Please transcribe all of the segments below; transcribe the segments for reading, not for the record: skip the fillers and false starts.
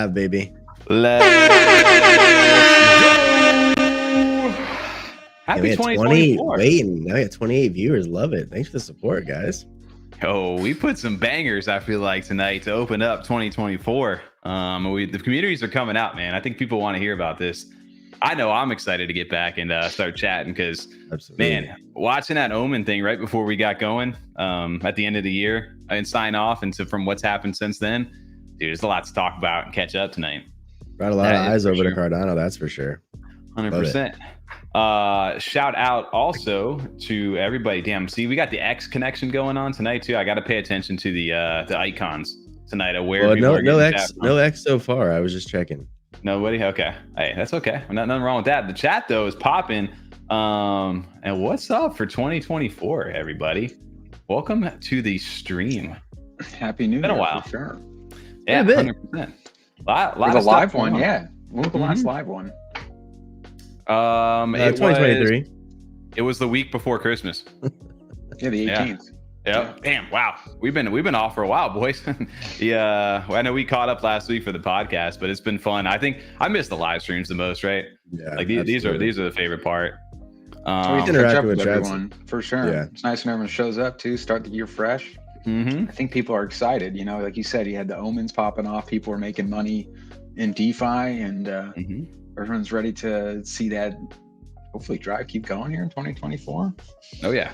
live, baby. Let's go. Happy 2024. Waiting. Now we have 28 viewers. Love it. Thanks for the support, guys. Oh, we put some bangers, I feel like, tonight to open up 2024. The communities are coming out, man. I think people want to hear about this. I know I'm excited to get back and start chatting because, man, watching that OMEN thing right before we got going at the end of the year and sign off into from what's happened since then, dude, there's a lot to talk about and catch up tonight. Brought a lot of eyes over to Cardano, that's for sure. 100%. Shout out also to everybody. Damn, see, we got the X connection going on tonight too. I got to pay attention to the icons tonight. No X so far. I was just checking. Nobody. Okay. Hey, that's okay. Nothing wrong with that. The chat though is popping. And what's up for 2024, everybody? Welcome to the stream. Happy New Year. Been a while. For sure. Yeah, 100%. Lot of live one. Yeah. When was the last live one? 2023. It was the week before Christmas. Yeah, the 18th. Yeah. Damn. Wow. We've been off for a while, boys. Yeah. I know we caught up last week for the podcast, but it's been fun. I think I missed the live streams the most, right? Yeah. Like these are the favorite part. We interact with everyone for sure. Yeah. It's nice when everyone shows up too. Start the year fresh. I think people are excited. You know, like you said, you had the OMENs popping off. People were making money in DeFi, and everyone's ready to see that hopefully drive keep going here in 2024. Oh yeah.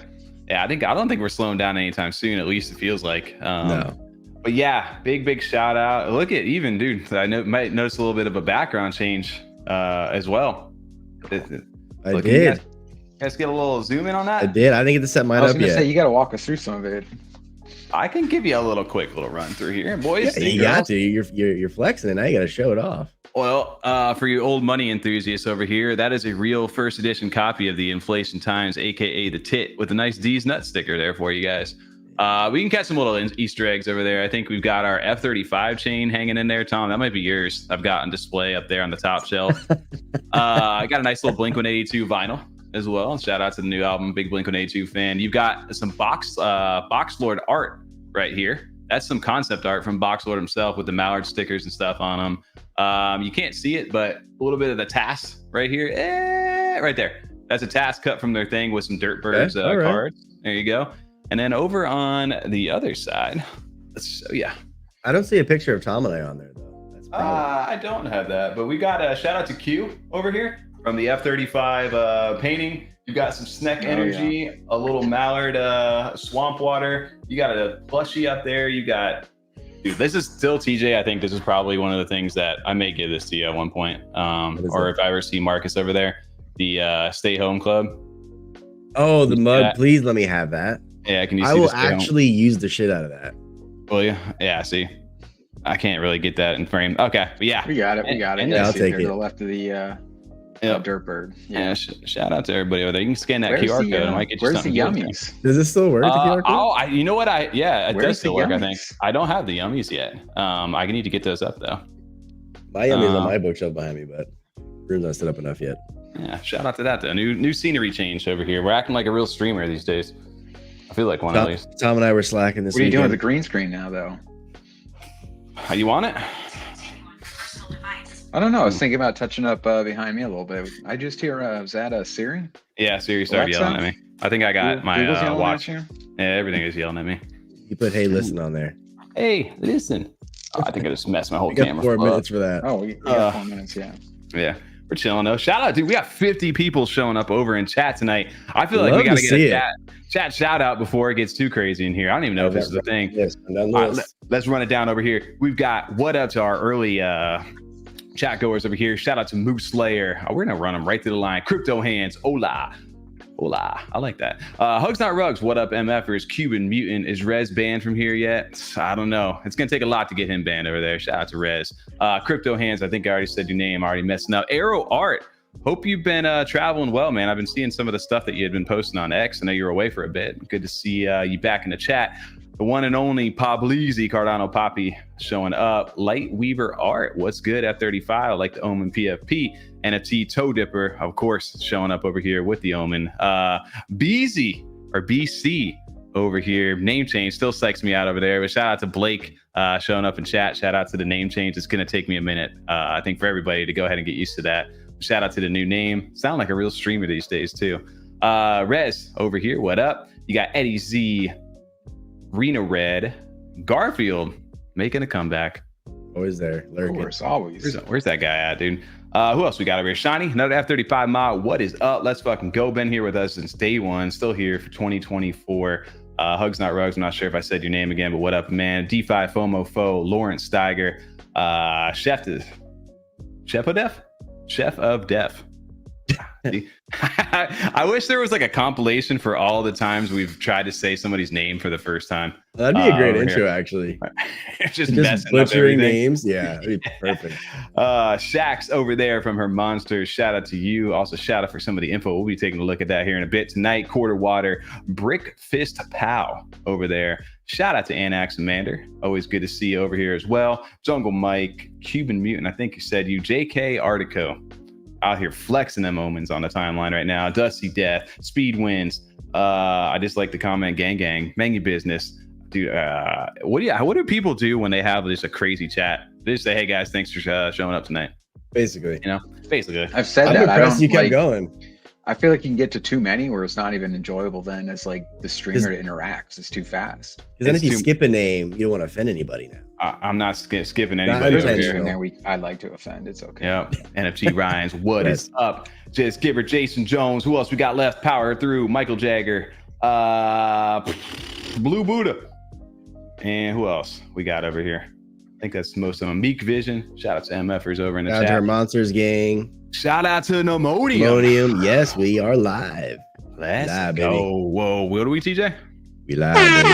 Yeah, I don't think we're slowing down anytime soon. At least it feels like. No. But yeah, big shout out. Look at even, dude. I might notice a little bit of a background change as well. I did. You guys get a little zoom in on that? I did. I didn't get to set mine up yet. I was gonna say you got to walk us through some of it. I can give you a little quick run through here, boys. Yeah, you got to. You're flexing it now. You got to show it off. Well, for you old money enthusiasts over here, that is a real first edition copy of the Inflation Times, aka the Tit, with a nice D's Nut sticker there for you guys. We can catch some little Easter eggs over there. I think we've got our F35 chain hanging in there, Tom. That might be yours. I've got on display up there on the top shelf. I got a nice little Blink-182 vinyl as well. Shout out to the new album, big Blink-182 fan. You've got some Box Lord art right here. That's some concept art from Box Lord himself with the Mallard stickers and stuff on them. You can't see it, but a little bit of the task right here, right there. That's a task cut from their thing with some Dirtbirds cards. There you go. And then over on the other side, I don't see a picture of Tom and I on there though. That's I don't have that, but we got a shout out to Q over here from the F35 painting. You got some SNEK Energy, a little Mallard swamp water. You got a plushie up there. You got, dude, this is still TJ. I think this is probably one of the things that I may give this to you at one point. Or if I ever see Marcus over there, the Stay Home Club. Oh, the mug. Please let me have that. Yeah, can you see? I will actually use the shit out of that. Will you? Yeah, see. I can't really get that in frame. Okay, but yeah. We got it. Yeah, I'll take it. To the left of the Dirtbird. Yeah, shout out to everybody over there. You can scan that QR code. I might get you where's something. The yummies? Does it still work? The QR code? You know what? It does still work. Yummies? I think I don't have the yummies yet. I need to get those up though. My yummies on my bookshelf behind me, but room's not set up enough yet. Yeah, shout out to that though. New scenery change over here. We're acting like a real streamer these days. I feel like one at least. Tom and I were slacking this. What are you doing with the green screen now, though? How you want it? I don't know. I was thinking about touching up behind me a little bit. I just hear, was that a Siri? Yeah, Siri started yelling at me. I think I got my watch. Yeah, everything is yelling at me. You put "Hey, listen" on there. Hey, listen. Oh, I think I just messed my whole camera. Got 4 minutes for that. Oh, we got 4 minutes. Yeah. Yeah. We're chilling though. Shout out, dude. We got 50 people showing up over in chat tonight. I feel like we got to get a chat shout out before it gets too crazy in here. I don't even know if this is a thing. Yes, let's run it down over here. We've got what up to our early chat goers over here. Shout out to Moose Slayer. We're gonna run them right through the line. Crypto Hands. Hola. I like that. Hugs Not Rugs. What up, MFers? Cuban Mutant. Is Rez banned from here yet? I don't know. It's gonna take a lot to get him banned over there. Shout out to Rez. Crypto Hands. I think I already said your name. Already messing up. Arrow Art. Hope you've been traveling well, man. I've been seeing some of the stuff that you had been posting on X. I know you were away for a bit. Good to see you back in the chat. The one and only Pablizzi Cardano Poppy showing up. Light Weaver Art. What's good? F35. I like the OMEN PFP. NFT Toe Dipper, of course, showing up over here with the OMEN. BZ or BC over here. Name change still psychs me out over there, but shout out to Blake showing up in chat. Shout out to the name change. It's going to take me a minute, I think, for everybody to go ahead and get used to that. Shout out to the new name. Sound like a real streamer these days too. Rez over here, what up? You got Eddie Z, Rena Red, Garfield making a comeback. Always there, lurking. Of course, always. Where's that guy at, dude? Who else we got over here? Shiny, another F35 mod. What is up? Let's fucking go. Been here with us since day one. Still here for 2024. Hugs Not Rugs. I'm not sure if I said your name again, but what up, man? D5 FOMO Foe, Lawrence Steiger, Chef of Def. I wish there was like a compilation for all the times we've tried to say somebody's name for the first time. That'd be a great intro, actually. just messing up butchering everything. names. Yeah, that'd be perfect. Shax over there from Her Monsters. Shout out to you. Also, shout out for some of the info. We'll be taking a look at that here in a bit tonight. Quarter Water, Brick Fist Pow over there. Shout out to Anax Amander. Always good to see you over here as well. Jungle Mike, Cuban Mutant. I think you said you. JK Artico. Out here flexing them omens on the timeline right now. Dusty Death, Speed Wins. I just like to comment, gang, menu business, dude. What do people do when they have just a crazy chat? They just say, "Hey guys, thanks for showing up tonight." Basically, basically. I've said I'm that. impressed you kept going. I feel like you can get to too many where it's not even enjoyable. Then as like the streamer interacts, it's too fast. Because then if you skip a name, you don't want to offend anybody now. I'm not skipping anybody over here. I like to offend. It's okay. Yeah. NFT Ryans, what is up? Just Giver, Jason Jones. Who else we got left? Power Through, Michael Jagger, Blue Buddha, and who else we got over here? I think that's most of them. Meek Vision. Shout out to MFers over in the chat. Her Monsters gang. Shout out to Pneumonium. Pneumonium. Yes, we are live. Let's live, go. Baby. Whoa, what are we, TJ? We live, baby.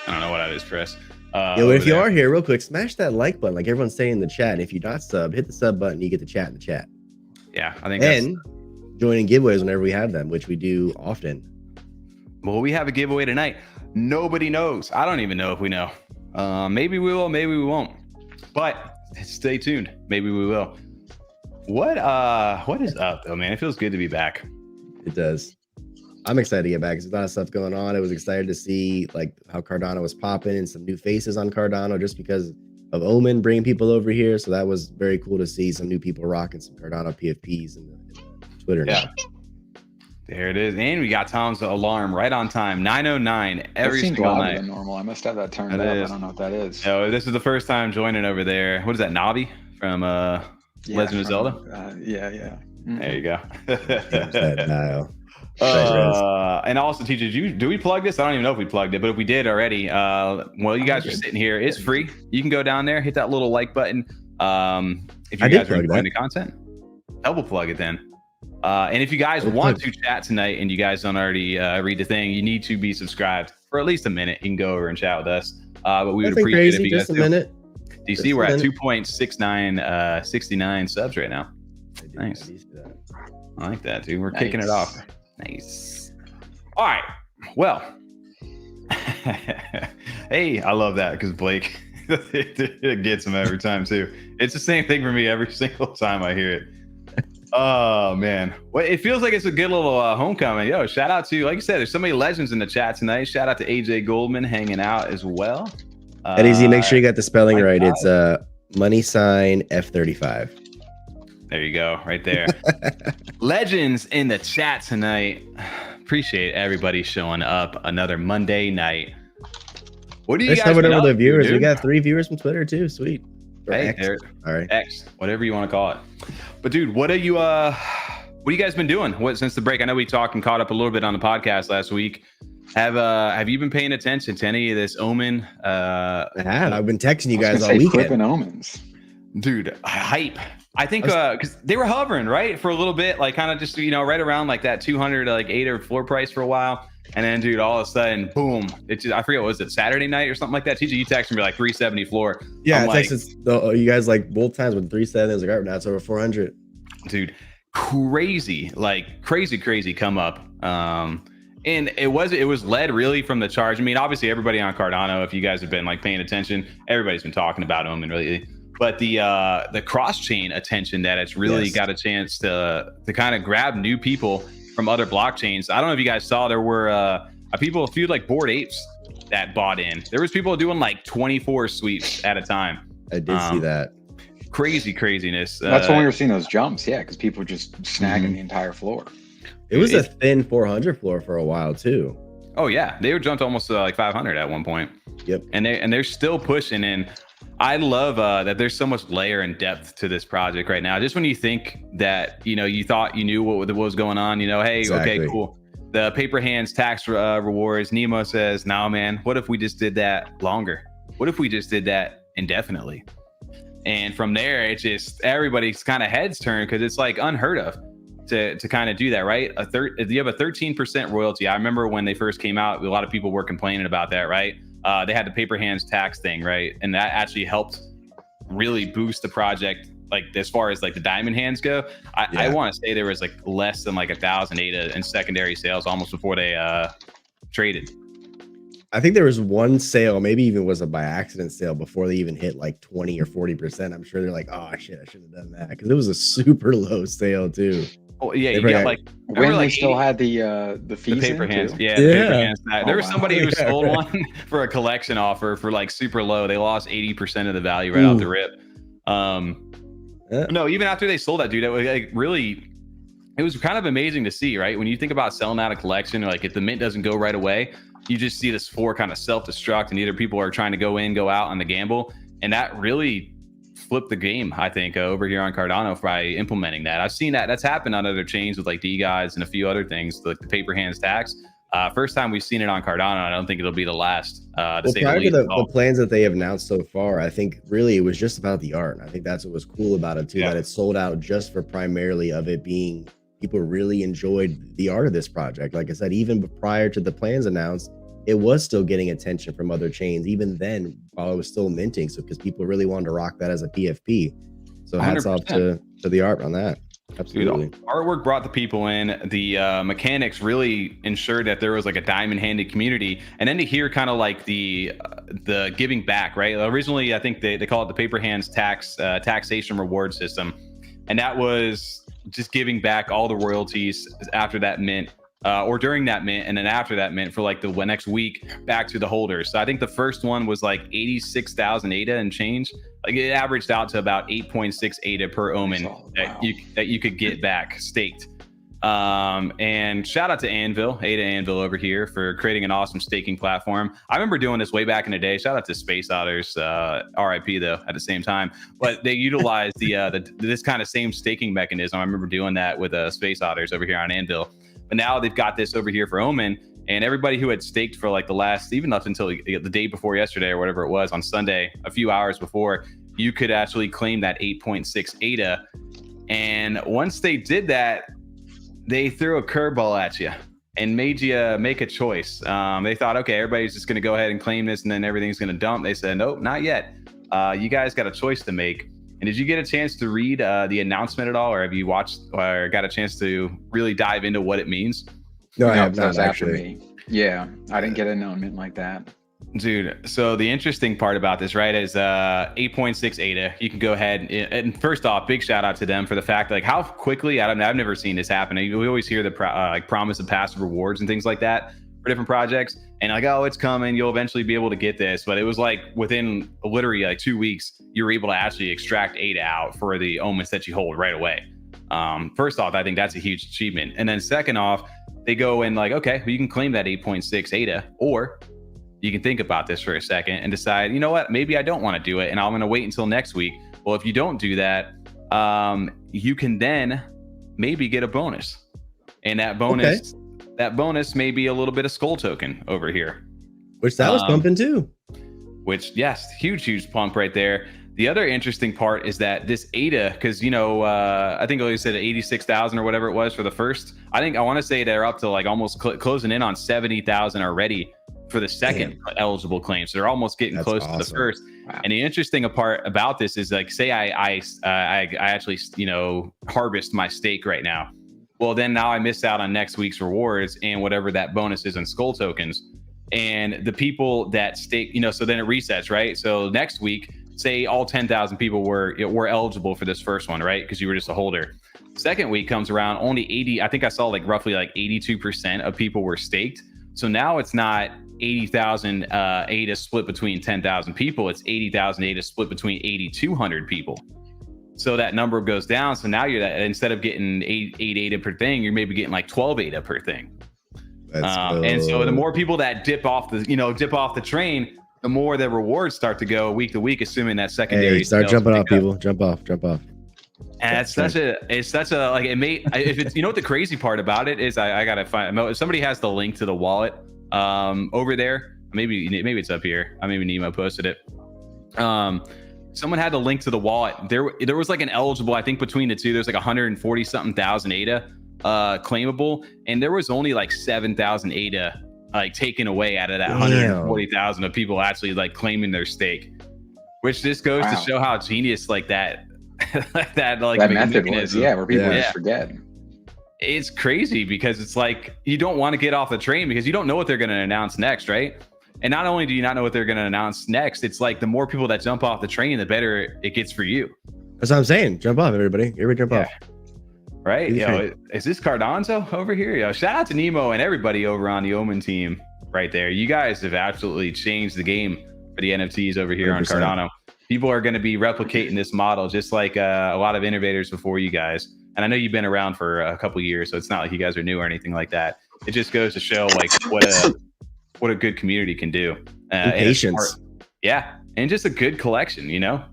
I don't know what I just pressed. If you are here, real quick, smash that like button like everyone's saying in the chat. And if you're not sub, hit the sub button. You get the chat in the chat. Yeah, I think and joining giveaways whenever we have them, which we do often. Well, we have a giveaway tonight. Nobody knows. I don't even know if we know. Maybe we will, maybe we won't. But stay tuned. Maybe we will. What is up though, man? It feels good to be back. It does. I'm excited to get back. There's a lot of stuff going on. I was excited to see like how Cardano was popping and some new faces on Cardano just because of OMEN bringing people over here. So that was very cool to see some new people rocking some Cardano PFPs in the Twitter now. There it is. And we got Tom's alarm right on time. 9:09 every single night. Than normal. I must have that turned up. I don't know what that is. Oh, this is the first time joining over there. What is that, Navi from Legend of Zelda? Yeah. Mm-hmm. There you go. That dial. And also, TJ, do we plug this? I don't even know if we plugged it, but if we did already, well, you guys are sitting here. It's free. You can go down there, hit that little like button. If you guys are enjoying the content, double plug it then. And if you guys want to chat tonight and you guys don't already read the thing, you need to be subscribed for at least a minute. You can go over and chat with us. But we would appreciate it if you guys do. Minute. DC, we're at 2.69 subs right now. Nice. I like that, dude. We're kicking it off. Nice. All right. Well, hey, I love that because Blake, it gets him every time too. It's the same thing for me every single time I hear it. Oh man, well, it feels like it's a good little homecoming. Yo, shout out to, like you said, there's so many legends in the chat tonight. Shout out to AJ Goldman hanging out as well. Easy. Make sure you got the spelling right. It's money sign F35. There you go, right there. Legends in the chat tonight. Appreciate everybody showing up another Monday night. What do you guys been up to, the viewers? dude? We got 3 viewers from Twitter too. Sweet. Hey, all right. X, whatever you want to call it. But dude, what are you guys been doing? What since the break? I know we talked and caught up a little bit on the podcast last week. Have you been paying attention to any of this OMEN? I have. I've been texting you guys all weekend. Flipping omens. Dude, hype. I think because they were hovering right for a little bit, like kind of just right around like that 200 like 8 or floor price for a while, and then dude, all of a sudden, boom! It's I forget, was it Saturday night or something like that? TJ, you texted me like 370 floor. Yeah, I texted you guys like both times with 370. I was like, all right, now it's over 400. Dude, crazy come up. And it was led really from the charge. I mean, obviously everybody on Cardano, if you guys have been like paying attention, everybody's been talking about OMEN really. But the cross-chain attention that it's really got a chance to kind of grab new people from other blockchains. I don't know if you guys saw, there were a few like Bored Apes that bought in. There was people doing like 24 sweeps at a time. I did see that. Craziness. That's when we were seeing those jumps, yeah, because people were just snagging the entire floor. It was a thin 400 floor for a while too. Oh yeah, they were jumped almost like 500 at one point. Yep. And they're still pushing, and I love that there's so much layer and depth to this project right now. Just when you think that, you know, you thought you knew what was going on, you know, hey, okay, cool. The paper hands tax rewards. Nemo says, "No, man. What if we just did that longer? What if we just did that indefinitely?" And from there, it's just everybody's kind of heads turn, because it's like unheard of to kind of do that, right? You have a 13% royalty. I remember when they first came out, a lot of people were complaining about that, right? They had the paper hands tax thing, right? And that actually helped really boost the project, like as far as like the diamond hands go. I want to say there was like less than like 1,000 ADA in secondary sales almost before they traded. I think there was one sale, maybe even was a by accident sale, before they even hit like 20 or 40%. I'm sure they're like, oh shit, I should have done that, because it was a super low sale too. Oh yeah, you got like when they like still had the fees, the paper hands. too? Yeah, the paper hands. There was somebody who sold one for a collection offer for like super low. They lost 80% of the value right off the rip. No, even after they sold that, dude, it was like really, it was kind of amazing to see, right? When you think about selling out a collection, like if the mint doesn't go right away, you just see this floor kind of self-destruct, and either people are trying to go in, go out on the gamble, and that really flipped the game, I think, over here on Cardano by implementing that. I've seen that. That's happened on other chains with like DGuides and a few other things, like the paper hands tax. First time we've seen it on Cardano. I don't think it'll be the last. Well, prior to the plans that they have announced so far, I think really it was just about the art. And I think that's what was cool about it too, that it sold out just for primarily of it being, people really enjoyed the art of this project. Like I said, even prior to the plans announced, it was still getting attention from other chains, even then while it was still minting. So because people really wanted to rock that as a PFP. So hats 100%. Off to the art on that. Absolutely. Dude, artwork brought the people in. The mechanics really ensured that there was like a diamond-handed community, and then to hear kind of like the giving back, right? Originally, I think they call it the paper hands taxation reward system, and that was just giving back all the royalties after that mint, or during that mint, and then after that mint for like the next week back to the holders. So I think the first one was like 86,000 ADA and change. Like it averaged out to about 8.6 ADA per OMEN that you could get back staked. And shout out to Anvil, ADA Anvil over here, for creating an awesome staking platform. I remember doing this way back in the day. Shout out to Space Otters, RIP though at the same time. But they utilized this kind of same staking mechanism. I remember doing that with Space Otters over here on Anvil. But now they've got this over here for OMEN, and everybody who had staked for like the last, even up until the day before yesterday or whatever it was, on Sunday, a few hours before, you could actually claim that 8.6 ADA. And once they did that, they threw a curveball at you and made you make a choice. They thought, okay, everybody's just going to go ahead and claim this and then everything's going to dump. They said, nope, not yet. You guys got a choice to make. And did you get a chance to read the announcement at all, or have you watched or got a chance to really dive into what it means? No, I have not actually. Yeah, I didn't get an announcement like that. Dude, so the interesting part about this, right, is 8.6 ADA. You can go ahead and first off, big shout out to them for the fact like how quickly, I've never seen this happen. We always hear the like promise of passive rewards and things like that for different projects, and like, oh, it's coming, you'll eventually be able to get this. But it was like within literally like 2 weeks, you were able to actually extract ADA out for the omens that you hold right away. First off, I think that's a huge achievement. And then second off, they go and like, okay, well, you can claim that 8.6 ADA, or you can think about this for a second and decide, you know what, maybe I don't want to do it and I'm going to wait until next week. Well, if you don't do that, you can then maybe get a bonus, and that bonus may be a little bit of skull token over here, which that was pumping too. Which, yes, huge pump right there. The other interesting part is that this ADA, because, you know, I think I said 86,000 or whatever it was for the first. I want to say they're up to like almost closing in on 70,000 already for the second eligible claim. So they're almost getting close to the first. Wow. And the interesting part about this is like, say I actually, you know, harvest my stake right now. Well, then now I miss out on next week's rewards and whatever that bonus is in skull tokens. And the people that stake, you know, so then it resets, right? So next week, say all 10,000 people were eligible for this first one, right? Because you were just a holder. Second week comes around, only 80, I think I saw like roughly like 82% of people were staked. So now it's not 80,000 ADA split between 10,000 people. It's 80,000 ADA split between 8,200 people. So that number goes down. So now you're that, instead of getting 8 ADA per thing, you're maybe getting like 12 ADA per thing. And so the more people that dip off the train, the more the rewards start to go week to week, assuming that secondary. Hey, start jumping off, people. Jump off. And it's such a like, it may, if it's, you know what the crazy part about it is, I gotta find, if somebody has the link to the wallet over there, maybe it's up here. Maybe Nemo posted it. Someone had the link to the wallet. There was like an eligible, I think between the two, there's like 140 something thousand ADA claimable, and there was only like 7,000 ADA like taken away out of that 140,000 of people actually like claiming their stake, which just goes to show how genius like that that method was, where people just forget. It's crazy because it's like you don't want to get off the train because you don't know what they're going to announce next, right? And not only do you not know what they're going to announce next, it's like the more people that jump off the train, the better it gets for you. That's what I'm saying. Jump off, everybody. Everybody jump off. Right? Yo, is this Cardano over here? Yo, shout out to Nemo and everybody over on the OMEN team right there. You guys have absolutely changed the game for the NFTs over here 100%. On Cardano. People are going to be replicating this model just like a lot of innovators before you guys. And I know you've been around for a couple years, so it's not like you guys are new or anything like that. It just goes to show like what a good community can do. Patience. And just a good collection, you know?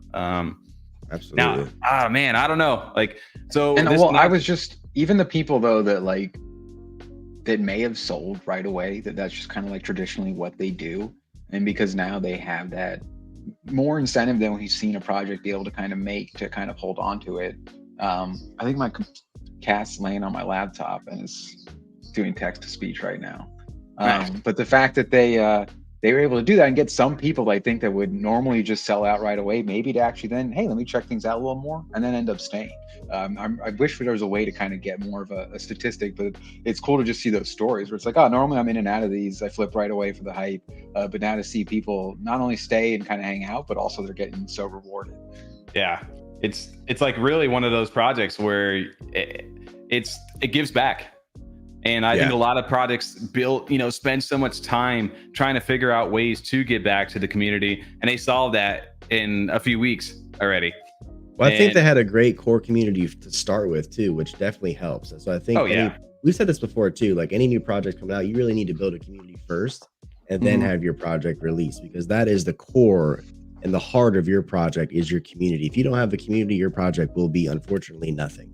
Absolutely. Now, man, I don't know. Like, so. And I was just, even the people though that like, that may have sold right away, that's just kind of like traditionally what they do. And because now they have that more incentive than we've seen a project be able to kind of make to kind of hold on to it. I think my cat's laying on my laptop and is doing text to speech right now. But the fact that they were able to do that and get some people, I think, that would normally just sell out right away, maybe to actually then, hey, let me check things out a little more, and then end up staying. I wish there was a way to kind of get more of a statistic, but it's cool to just see those stories where it's like, oh, normally I'm in and out of these, I flip right away for the hype, but now to see people not only stay and kind of hang out, but also they're getting so rewarded. Yeah, it's like really one of those projects where it gives back. And I think a lot of projects spend so much time trying to figure out ways to get back to the community, and they solved that in a few weeks already. Well, I think they had a great core community to start with too, which definitely helps. And so I think we've said this before too, like any new project coming out, you really need to build a community first and then have your project released, because that is the core and the heart of your project is your community. If you don't have the community, your project will be unfortunately nothing.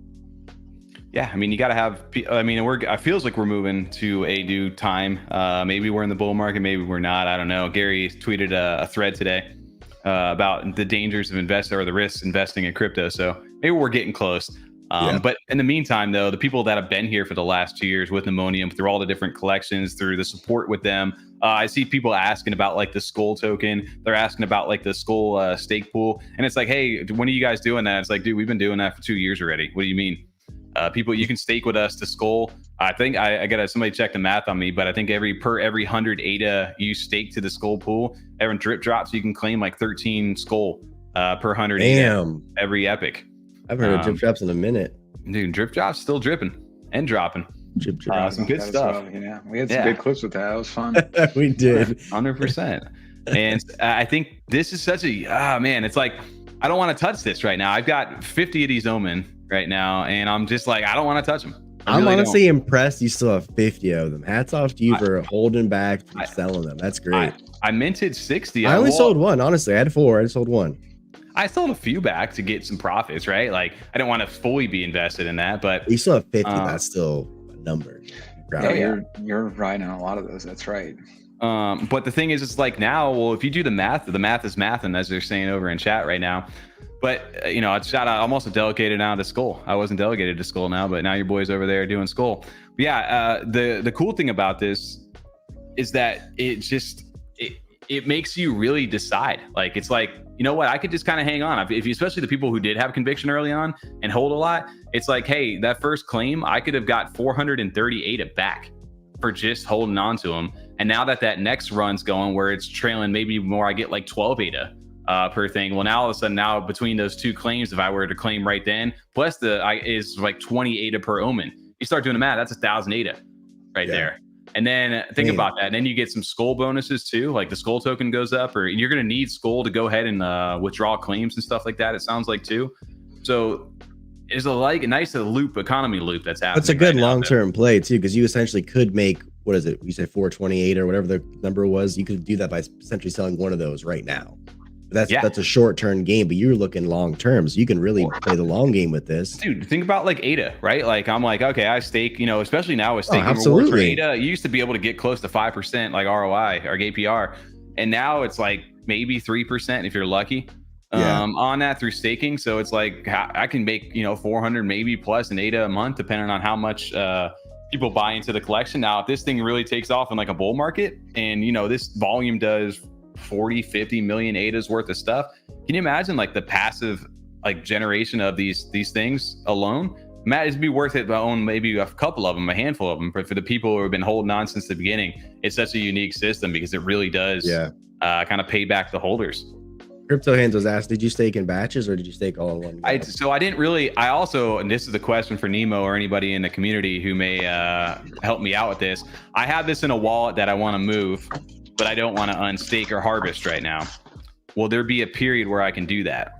Yeah, I mean, you got to have. I mean, it feels like we're moving to a new time. Maybe we're in the bull market, maybe we're not. I don't know. Gary tweeted a thread today about the dangers of investing or the risks investing in crypto. So maybe we're getting close. But in the meantime, though, the people that have been here for the last 2 years with Ammonium, through all the different collections, through the support with them, I see people asking about like the Skull token. They're asking about like the Skull stake pool, and it's like, hey, when are you guys doing that? It's like, dude, we've been doing that for 2 years already. What do you mean? People, you can stake with us to Skull. I think I got somebody check the math on me, but I think every 100 ADA you stake to the Skull pool, every drip drops, you can claim like 13 Skull per 100 ADA every epic. I've heard of drip drops in a minute. Dude, drip drops still dripping and dropping. Drip drop. Some good stuff. We had some good clips with that. That was fun. We did. 100%. And I think this is such a, man, it's like, I don't want to touch this right now. I've got 50 of these OMEN right now, and I'm just like, I don't want to touch them. I'm honestly impressed you still have 50 of them. Hats off to you for holding back from selling them. That's great. I minted 60. I only sold one, honestly. I had 4. I sold one. I sold a few back to get some profits, right? Like, I didn't want to fully be invested in that, but you still have 50. That's still a number. You're right on a lot of those. That's right. But the thing is, it's like now, well, if you do the math is math, and as they're saying over in chat right now. But shout out, I'm also delegated now to Skull. I wasn't delegated to Skull now, but now your boys over there are doing Skull. But yeah, the cool thing about this is that it makes you really decide. Like, it's like, you know what, I could just kind of hang on. If you, especially the people who did have conviction early on and hold a lot, it's like, hey, that first claim, I could have got 438 ADA back for just holding on to them. And now that next run's going where it's trailing maybe more, I get like 12 ADA per thing. Well, now all of a sudden, now between those two claims, if I were to claim right then, plus is like 20 ADA per OMEN. You start doing the math, that's 1,000 ADA right there. And then think about that. And then you get some skull bonuses too. Like the skull token goes up, or you're going to need skull to go ahead and withdraw claims and stuff like that. It sounds like too. So there's a nice loop, economy loop that's happening. That's a good long-term play too, because you essentially could make, what is it? You say 428 or whatever the number was. You could do that by essentially selling one of those right now. That's a short-term game, but you're looking long-term, so you can really play the long game with this. Dude, think about like ADA, right? Like I'm like, okay, I stake, you know, especially now with staking rewards for ADA, you used to be able to get close to 5% like ROI or APR, and now it's like maybe 3% if you're lucky on that through staking. So it's like I can make, you know, 400 maybe plus an ADA a month, depending on how much people buy into the collection. Now, if this thing really takes off in like a bull market, and you know this volume does 40-50 million ADAs worth of stuff, can you imagine like the passive like generation of these things alone? Matt, it'd be worth it to own maybe a couple of them, a handful of them, but for the people who have been holding on since the beginning, it's such a unique system because it really does kind of pay back the holders. Crypto Hands was asked, did you stake in batches or did you stake all in one go? So I didn't really. I also, and this is the question for Nemo or anybody in the community who may help me out with this. I have this in a wallet that I want to move, but I don't want to unstake or harvest right now. Will there be a period where I can do that?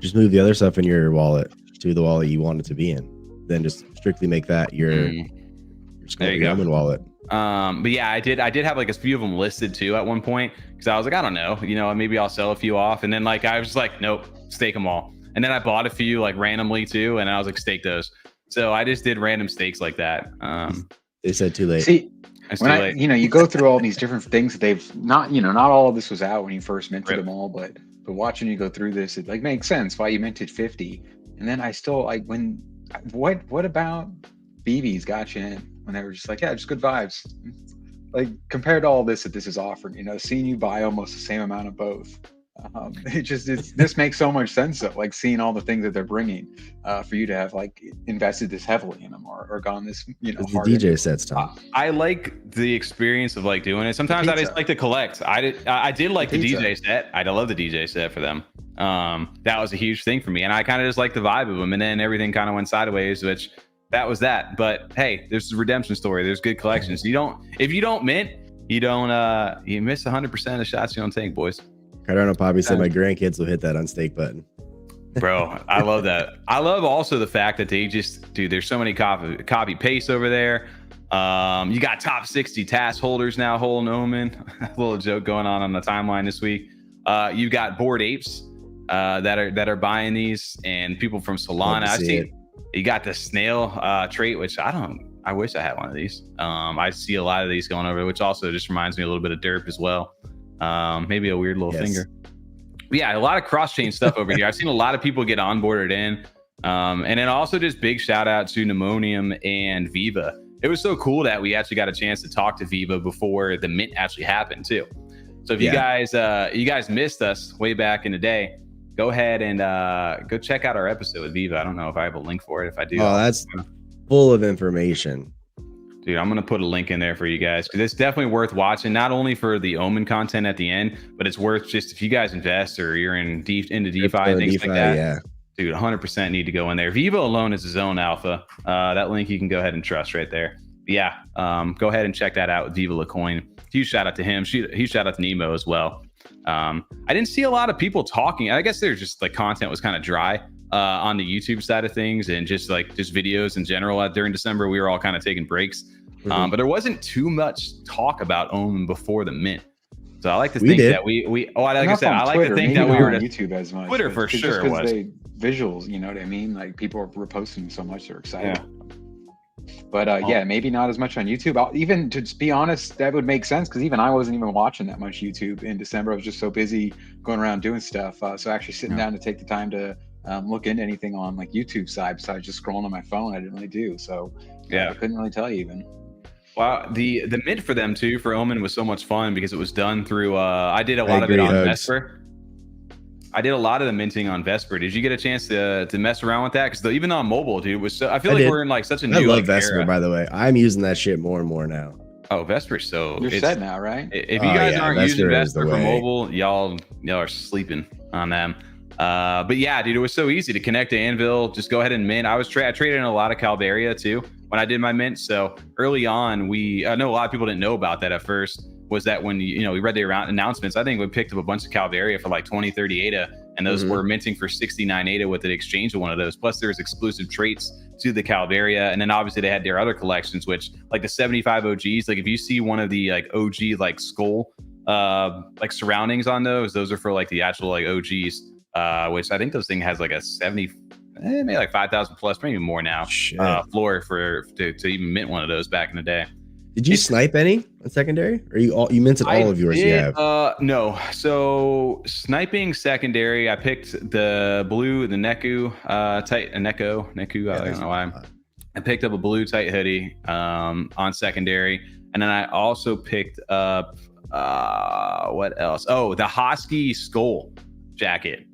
Just move the other stuff in your wallet to the wallet you want it to be in. Then just strictly make that your OMEN wallet. But yeah, I did have like a few of them listed too at one point, because I was like, I don't know, you know, maybe I'll sell a few off, and then like I was like, nope, stake them all. And then I bought a few like randomly too, and I was like, stake those. So I just did random stakes like that. They said too late. See, you know, you go through all these different things that they've not, you know, not all of this was out when you first minted them all, but watching you go through this, it like makes sense why you minted 50. And then I still like what about BB's got you in when they were just like, yeah, just good vibes. Like compared to all this that this is offering, you know, seeing you buy almost the same amount of both. This makes so much sense though, like seeing all the things that they're bringing for you to have like invested this heavily in them or gone this, you know, the DJ sets time. I like the experience of like doing it. Sometimes I just like to collect. I did like the DJ set. I love the DJ set for them. That was a huge thing for me, and I kind of just like the vibe of them, and then everything kind of went sideways, which that was that. But hey, there's a redemption story. There's good collections. If you don't mint, you don't you miss 100% of the shots you don't take, boys. Cardano Poppy said my grandkids will hit that unstake button. Bro, I love that. I love also the fact that they just, dude, there's so many copy paste over there. You got top 60 task holders now holding OMEN. A little joke going on the timeline this week. You got Bored Apes that are buying these, and people from Solana. I've seen you got the snail trait, which I wish I had one of these. I see a lot of these going over, which also just reminds me a little bit of derp as well. Maybe a weird little finger. But yeah, a lot of cross-chain stuff over here. I've seen a lot of people get onboarded in. And then also just big shout out to Pneumonium and Viva. It was so cool that we actually got a chance to talk to Viva before the mint actually happened too. So if you guys missed us way back in the day, go ahead and go check out our episode with Viva. I don't know if I have a link for it. If I do, that's full of information. Dude, I'm going to put a link in there for you guys, because it's definitely worth watching, not only for the OMEN content at the end, but it's worth just if you guys invest or you're into DeFi and things like that. Yeah. Dude, 100% need to go in there. Viva alone is his own alpha. That link you can go ahead and trust right there. But yeah, go ahead and check that out with Viva LaCoin. Huge shout out to him. Huge shout out to Nemo as well. I didn't see a lot of people talking. I guess there's just like content was kind of dry on the YouTube side of things, and just videos in general. During December, we were all kind of taking breaks. But there wasn't too much talk about OMEN before the mint. So I like to think that I like to think that we were on YouTube as much. Twitter for sure was. Visuals, you know what I mean? Like people are reposting so much, they're excited. Yeah. But yeah, maybe not as much on YouTube. Even to be honest, that would make sense, because even I wasn't even watching that much YouTube in December. I was just so busy going around doing stuff. So actually sitting down to take the time to look into anything on like YouTube side besides just scrolling on my phone, I didn't really do. So yeah, I couldn't really tell you even. Wow, the mint for them too for OMEN was so much fun because it was done through. I did a lot of it on Vesper. I did a lot of the minting on Vesper. Did you get a chance to mess around with that? Because even on mobile, dude, it was so. I feel like we're in like such a new. I love Vesper, by the way. I'm using that shit more and more now. Oh, Vesper. So you're set now, right? If you guys aren't using Vesper for way. mobile, y'all are sleeping on them. But yeah, dude, it was so easy to connect to Anvil. Just go ahead and mint. I traded in a lot of Calvaria too when I did my mint. So early on, I know a lot of people didn't know about that at first. Was that when we read the announcements? I think we picked up a bunch of Calvaria for like 20, 30 ADA, and those were minting for 69 ADA with an exchange of one of those. Plus, there's exclusive traits to the Calvaria, and then obviously they had their other collections, which like the 75 OGs. Like if you see one of the like OG like skull like surroundings on those are for like the actual like OGs. Which I think those thing has like a 70, maybe like 5,000 plus, maybe more now. Floor to even mint one of those back in the day. Did you snipe any on secondary, or you minted all of yours? You have? No. So sniping secondary, I picked the blue, the Neku tight, Neku. Yeah, I don't know why. I picked up a blue tight hoodie on secondary, and then I also picked up what else? Oh, the Hosky skull jacket.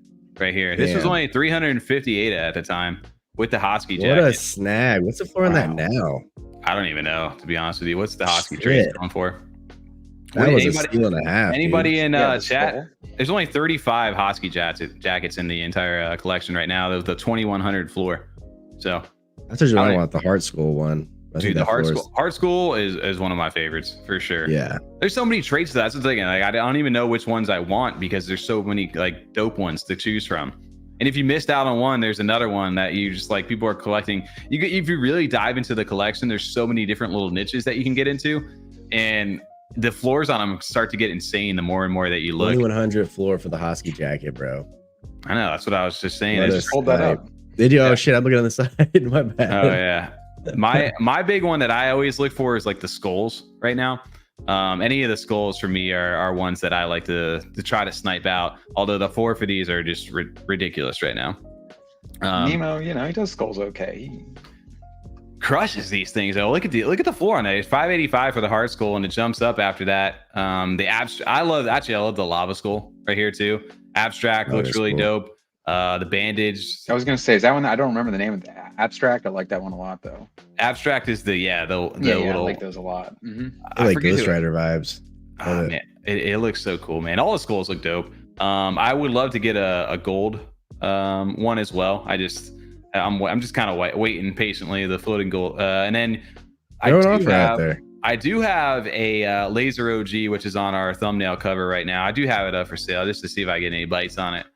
Right here. This was only 350 ADA at the time with the Hosky jacket. What a snag. What's the floor on that now? I don't even know, to be honest with you. What's the Hosky trade going for? That was a steal and a half. Anybody in chat? There's only 35 Hosky jackets in the entire collection right now. There's the 2100 floor. So that's what I want, the Heart School one. Dude, the Heart School is one of my favorites for sure. Yeah. There's so many traits to that. That's the thing. Like I don't even know which ones I want because there's so many like dope ones to choose from. And if you missed out on one, there's another one that you just like people are collecting. If you really dive into the collection, there's so many different little niches that you can get into, and the floors on them start to get insane the more and more that you look. 2100 floor for the Hosky jacket, bro. I know, that's what I was just saying. I just hold that up. Did you? Oh shit, I'm looking on the side. My bad. Oh yeah. My big one that I always look for is like the skulls right now. Any of the skulls for me are ones that I like to try to snipe out. Although the 4 for these are just ridiculous right now. Nemo, he does skulls okay. He crushes these things though. Look at the floor on that. It's 585 for the Heart Skull, and it jumps up after that. The abstract. I love the Lava Skull right here too. Abstract looks really dope. The bandage. I was gonna say, is that one? I don't remember the name of the Abstract. I like that one a lot though. Abstract is the little. I like those a lot. I like Ghost Rider vibes. Oh, man, it looks so cool, man. All the skulls look dope. I would love to get a gold one as well. I'm just kind of waiting patiently the floating gold, and then I do have a laser OG, which is on our thumbnail cover right now. I do have it up for sale just to see if I get any bites on it.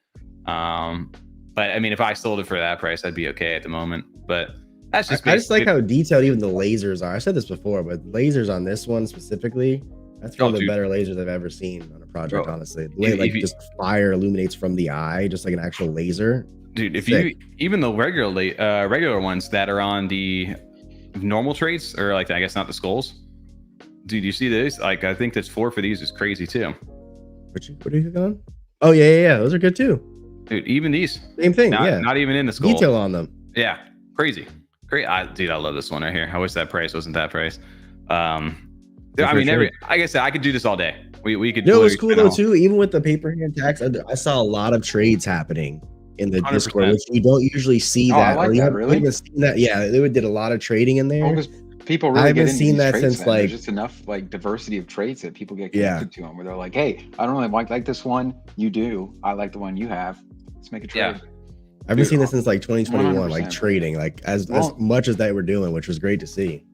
But I mean, if I sold it for that price, I'd be okay at the moment. But that's just I just like how detailed even the lasers are. I said this before, but lasers on this one specifically, that's one of the better lasers I've ever seen on a project. Honestly, the way just fire illuminates from the eye, just like an actual laser. Dude, even the regular ones that are on the normal traits, or like I guess not the skulls. Dude, you see this? Like I think that's 4 for these is crazy too. What are you clicking on? Oh yeah, those are good too. Dude, even these same thing. Not even in the skull. Detail on them. Yeah, crazy, great. Dude, I love this one right here. I wish that price wasn't that price. I mean, like I said, I could do this all day. We could. It was cool though too. Even with the paper hand tax, I saw a lot of trades happening in the 100%. Discord, which we don't usually see. I like that. Really? Yeah, they did a lot of trading in there. People really get into seen that traits, since like there's just enough like diversity of traits that people get connected to them, where they're like, hey, I don't really like this one. You do. I like the one you have. Let's make a trade. Yeah. I've been seeing this since like 2021, like trading, like as much as they were doing, which was great to see.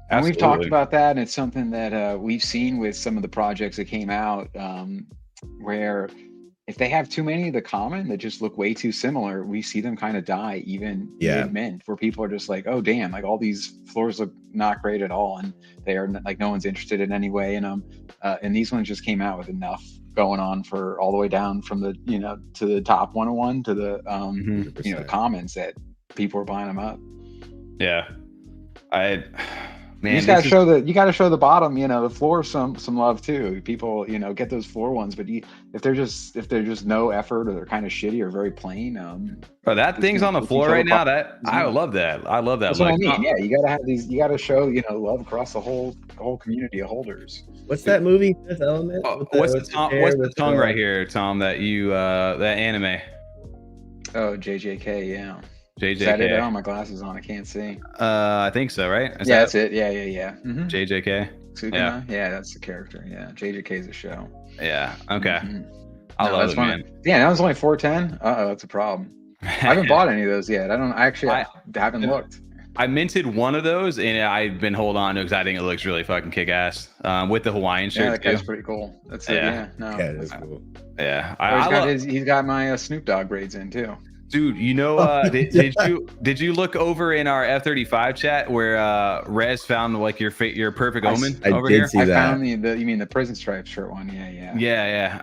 And we've talked about that, and it's something that we've seen with some of the projects that came out, where if they have too many of the common that just look way too similar, we see them kind of die even mid-mint, where people are just like, oh damn, like all these floors look not great at all, and they are like no one's interested in any way in them. And these ones just came out with enough going on for all the way down from the to the top 101 to the commons that people are buying them up. Yeah, Man, you just gotta show the bottom, the floor some love too. People, get those floor ones, but if they're just no effort, or they're kind of shitty or very plain, bro, that thing's on the floor right now. I love that. I love that. That's what I mean. Yeah, you gotta have these. You gotta show love across the whole community of holders. What's that movie? Fifth Element. What's the tongue right here, Tom? That that anime. Oh, JJK. Yeah. JJK. Is that it? Oh, my glasses on. I can't see. I think so, right? That's it. Yeah. Mm-hmm. JJK. Sukuna? Yeah, that's the character. Yeah, JJK is a show. Yeah. Okay. I love it, man. Yeah, that was only 410. That's a problem. I haven't bought any of those yet. I haven't looked. I minted one of those, and I've been holding on to it because I think it looks really fucking kick ass with the Hawaiian shirt. Yeah, that guy's pretty cool. That's it. Yeah, no, yeah, that's cool. Yeah, he's got my Snoop Dogg braids in too. Dude, you know, did you look over in our F35 chat where Rez found like your perfect omen over here? See that. I found you mean the prison stripe shirt one? Yeah.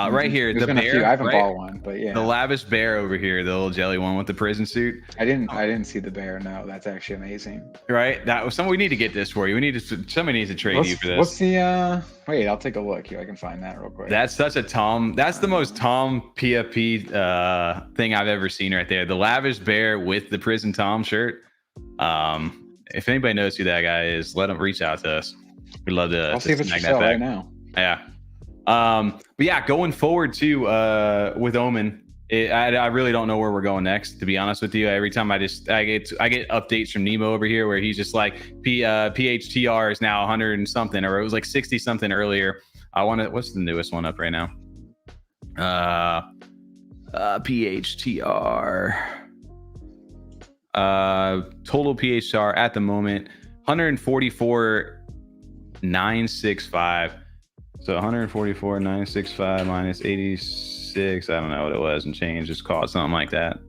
Right here, the bear. I haven't bought one, but yeah, the lavish bear over here, the little jelly one with the prison suit. I didn't see the bear. No, that's actually amazing. Right, that was something we need to get this for you. Somebody needs to trade you for this. What's the Wait, I'll take a look here. I can find that real quick. That's such a Tom. That's the most Tom PFP thing I've ever seen right there. The lavish bear with the prison Tom shirt. If anybody knows who that guy is, let them reach out to us. We'd love to. I'll see if it's for sale right now. Yeah. But yeah, going forward too with Omen, I really don't know where we're going next. To be honest with you, every time I get updates from Nemo over here where he's just like PHTR is now 100 and something, or it was like 60 something earlier. What's the newest one up right now? PHTR. Total PHTR at the moment 144,965. So 144,965 minus 86. I don't know what it was and change. Just call it something like that.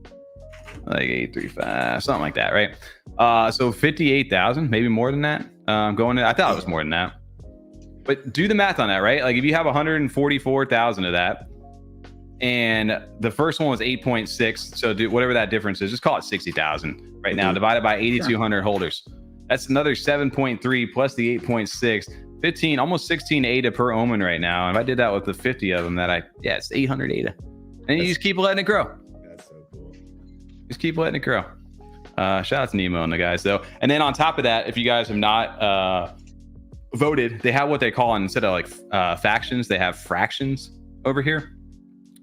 Like 835, something like that, right? So 58,000, maybe more than that. I thought it was more than that. But do the math on that, right? Like if you have 144,000 of that, and the first one was 8.6, so do whatever that difference is, just call it 60,000 right now, divided by 8,200 holders. That's another 7.3 plus the 8.6, 15, almost 16 ADA per Omen right now. If I did that with the 50 of them, it's 800 ADA. And you just keep letting it grow. That's so cool. Just keep letting it grow. Shout out to Nemo and the guys though. And then on top of that, if you guys have not voted, they have what they call, instead of like factions, they have fractions over here.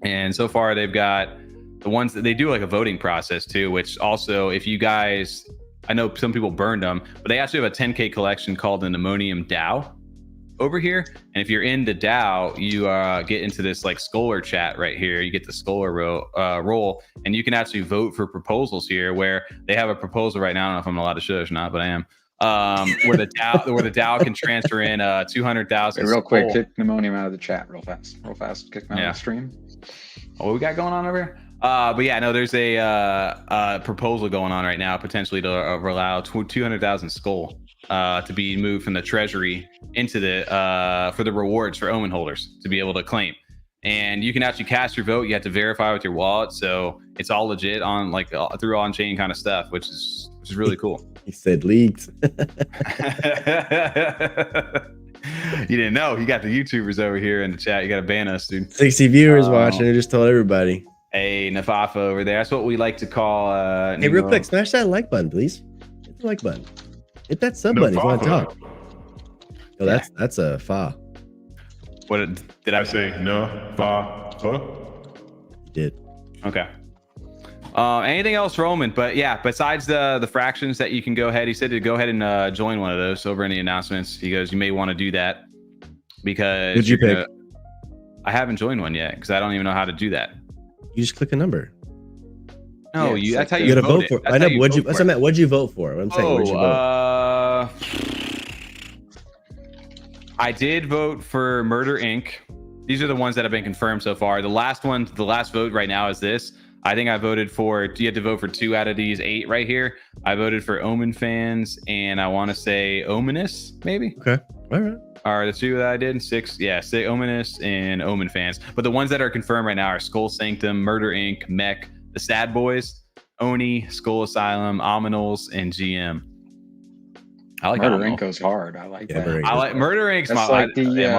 And so far they've got the ones that they do like a voting process too, which also, if you guys, I know some people burned them, but they actually have a 10K collection called an Ammonium DAO over here. And if you're in the DAO, you get into this like scholar chat right here. You get the scholar role, and you can actually vote for proposals here, where they have a proposal right now. I don't know if I'm allowed to shush or not, but I am. Where the DAO can transfer in 200,000. Real quick, kick Ammonium out of the chat real fast. Kick him out of the stream. What we got going on over here? But yeah, no, there's a proposal going on right now, potentially to allow 200,000 skull to be moved from the treasury into the for the rewards for Omen holders to be able to claim. And you can actually cast your vote. You have to verify with your wallet, so it's all legit on like through on-chain kind of stuff, which is really cool. He said leaks. You didn't know. You got the YouTubers over here in the chat. You got to ban us, dude. 60 viewers watching. I just told everybody. Hey, Nafafa over there. That's what we like to call. Hey, real quick, smash that like button, please. Hit the like button. Hit that sub button if you want to talk. Oh, that's a fa. What did I say? No, fa. You did. Okay. Anything else for Omen? But yeah, besides the fractions that you can go ahead, he said to go ahead and join one of those over in the announcements. He goes, you may want to do that because What'd you pick? I haven't joined one yet because I don't even know how to do that. You just click a number. No, yeah, that's how you gotta vote for it. I know. What'd you vote for? I'm saying, what'd you vote? I did vote for Murder Inc. These are the ones that have been confirmed so far. The last vote right now is this. I think I voted for, you have to vote for 2 out of these 8 right here. I voted for Omen fans, and I want to say Ominous, maybe. Okay. All right. Are the 2 that I did? 6. Yeah, say Ominous and Omen fans. But the ones that are confirmed right now are Skull Sanctum, Murder Inc., Mech, the Sad Boys, Oni, Skull Asylum, Ominals, and GM. I like Murder Inc. goes hard. I like that. I like Murder Inc.'s one